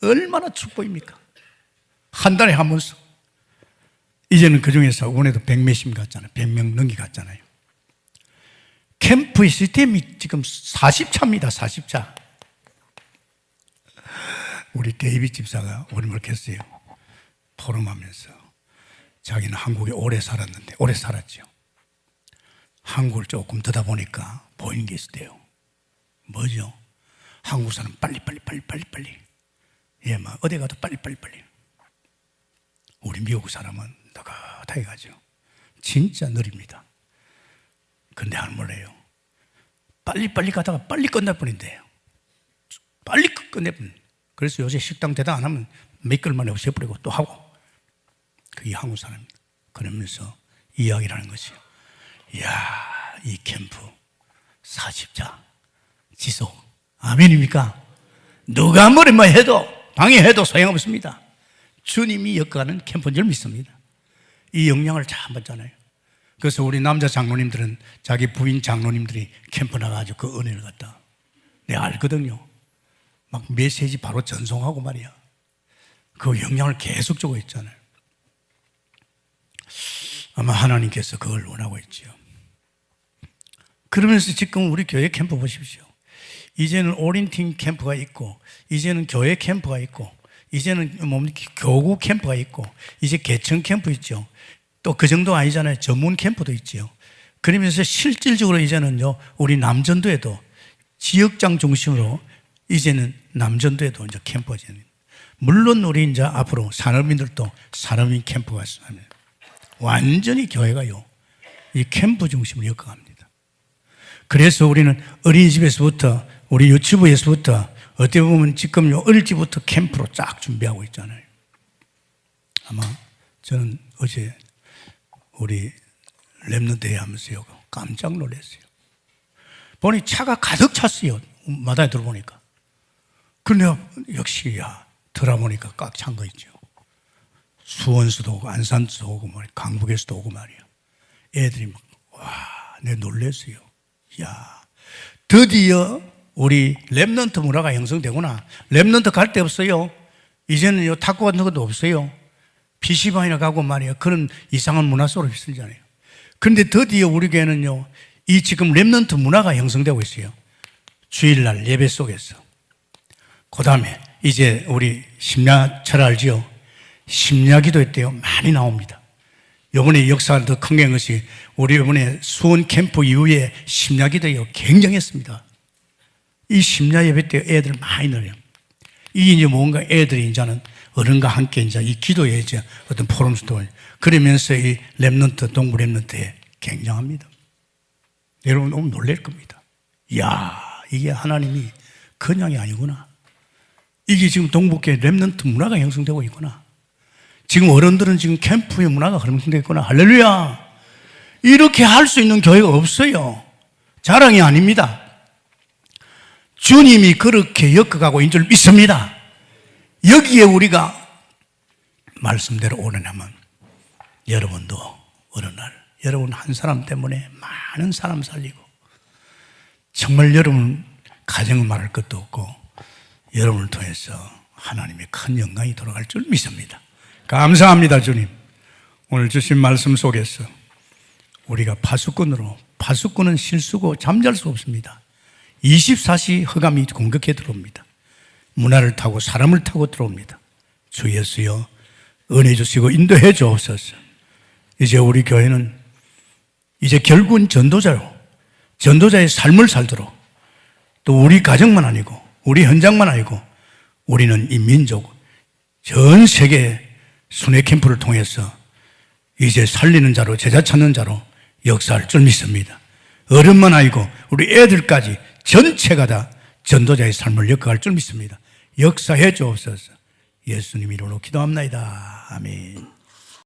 얼마나 축복입니까? 한 달에 한 번씩. 이제는 그 중에서 원에도 100몇십 갔잖아요. 100명 넘게 갔잖아요. 캠프 시스템이 지금 40차입니다. 40차. 우리 데이빗 집사가 우리 했어요. 포럼하면서 자기는 한국에 오래 살았는데, 오래 살았죠. 한국을 조금 듣다 보니까 보이는 게 있어요. 뭐죠? 한국 사람 빨리. 예, 막 어디 가도 빨리. 우리 미국 사람은 느긋하게 가죠. 진짜 느립니다. 근데 안 몰라요. 빨리 가다가 빨리 끝날 뻔인데요. 빨리 끝내버린. 그래서 요새 식당 대답 안 하면 몇 개월 만에 없애버리고 또 하고. 그게 한국 사람입니다. 그러면서 이야기를 하는 것이요. 이야, 이 캠프 40자 지속. 아멘입니까? 누가 뭐래만 해도 방해해도 소용없습니다. 주님이 엮어가는 캠프인 줄 믿습니다. 이 영향을 잘 받잖아요. 그래서 우리 남자 장로님들은 자기 부인 장로님들이 캠프 나가지고 그 은혜를 갖다 내가 알거든요. 막 메시지 바로 전송하고 말이야. 그 영향을 계속 주고 있잖아요. 아마 하나님께서 그걸 원하고 있죠. 그러면서 지금 우리 교회 캠프 보십시오. 이제는 올인팀 캠프가 있고, 이제는 교회 캠프가 있고, 이제는 교구 캠프가 있고, 이제 개청 캠프 있죠. 또 그 정도 아니잖아요. 전문 캠프도 있죠. 그러면서 실질적으로 이제는요, 우리 남전도에도 지역장 중심으로 이제는 남전도에도 이제 캠프가 되는. 물론 우리 이제 앞으로 산업인들도 산업인 캠프가 있습니다. 완전히 교회가요, 이 캠프 중심으로 엮어갑니다. 그래서 우리는 어린이집에서부터, 우리 유치부에서부터, 어떻게 보면 지금 어릴 때부터 캠프로 쫙 준비하고 있잖아요. 아마 저는 어제 우리 랩런트 대회 하면서요, 깜짝 놀랐어요. 보니 차가 가득 찼어요. 마당에 들어보니까. 근데 역시, 들어보니까 꽉 찬 거 있죠. 수원수도 오고, 안산수도 오고, 강북에서도 오고 말이야. 애들이 막, 내가 놀랐어요. 드디어 우리 랩런트 문화가 형성되구나. 랩런트 갈 데 없어요. 이제는 탁구 같은 것도 없어요. PC방이나 가고 말이야. 그런 이상한 문화 속으로 휩쓸잖아요. 그런데 드디어 우리 교회는요, 이 지금 랩런트 문화가 형성되고 있어요. 주일날 예배 속에서. 그 다음에 이제 우리 심야철 알지요? 심야기도 때요 많이 나옵니다. 이번에 역사가 더 큰 게 것이 우리 이번에 수원 캠프 이후에 심야기도요 굉장했습니다. 이 심야 예배 때 애들 많이 늘어요. 이게 이제 뭔가 애들이 이제는 어른과 함께 이제 이 기도에 이제 어떤 포럼스도 그러면서 이 랩런트, 동부 랩런트에 굉장합니다. 여러분 너무 놀랄 겁니다. 이게 하나님이 그냥이 아니구나. 이게 지금 동북교회 랩런트 문화가 형성되고 있구나. 지금 어른들은 지금 캠프의 문화가 형성되고 있구나. 할렐루야. 이렇게 할 수 있는 교회가 없어요. 자랑이 아닙니다. 주님이 그렇게 엮어가고 있는 줄 믿습니다. 여기에 우리가 말씀대로 오르냐면 여러분도 어느 날 여러분 한 사람 때문에 많은 사람 살리고 정말 여러분 가정을 말할 것도 없고 여러분을 통해서 하나님의 큰 영광이 돌아갈 줄 믿습니다. 감사합니다. 주님, 오늘 주신 말씀 속에서 우리가 파수꾼은 실수고 잠잘 수 없습니다. 24시 흑암이 공격해 들어옵니다. 문화를 타고 사람을 타고 들어옵니다. 주 예수여 은혜 주시고 인도해 주옵소서. 이제 우리 교회는 이제 결국은 전도자의 삶을 살도록, 또 우리 가정만 아니고 우리 현장만 아니고 우리는 이 민족 전 세계 순회 캠프를 통해서 이제 살리는 자로, 제자 찾는 자로 역사할 줄 믿습니다. 어른만 아니고 우리 애들까지 전체가 다 전도자의 삶을 엮어갈 줄 믿습니다. 역사해 주옵소서. 예수님 이름으로 기도합나이다. 아멘.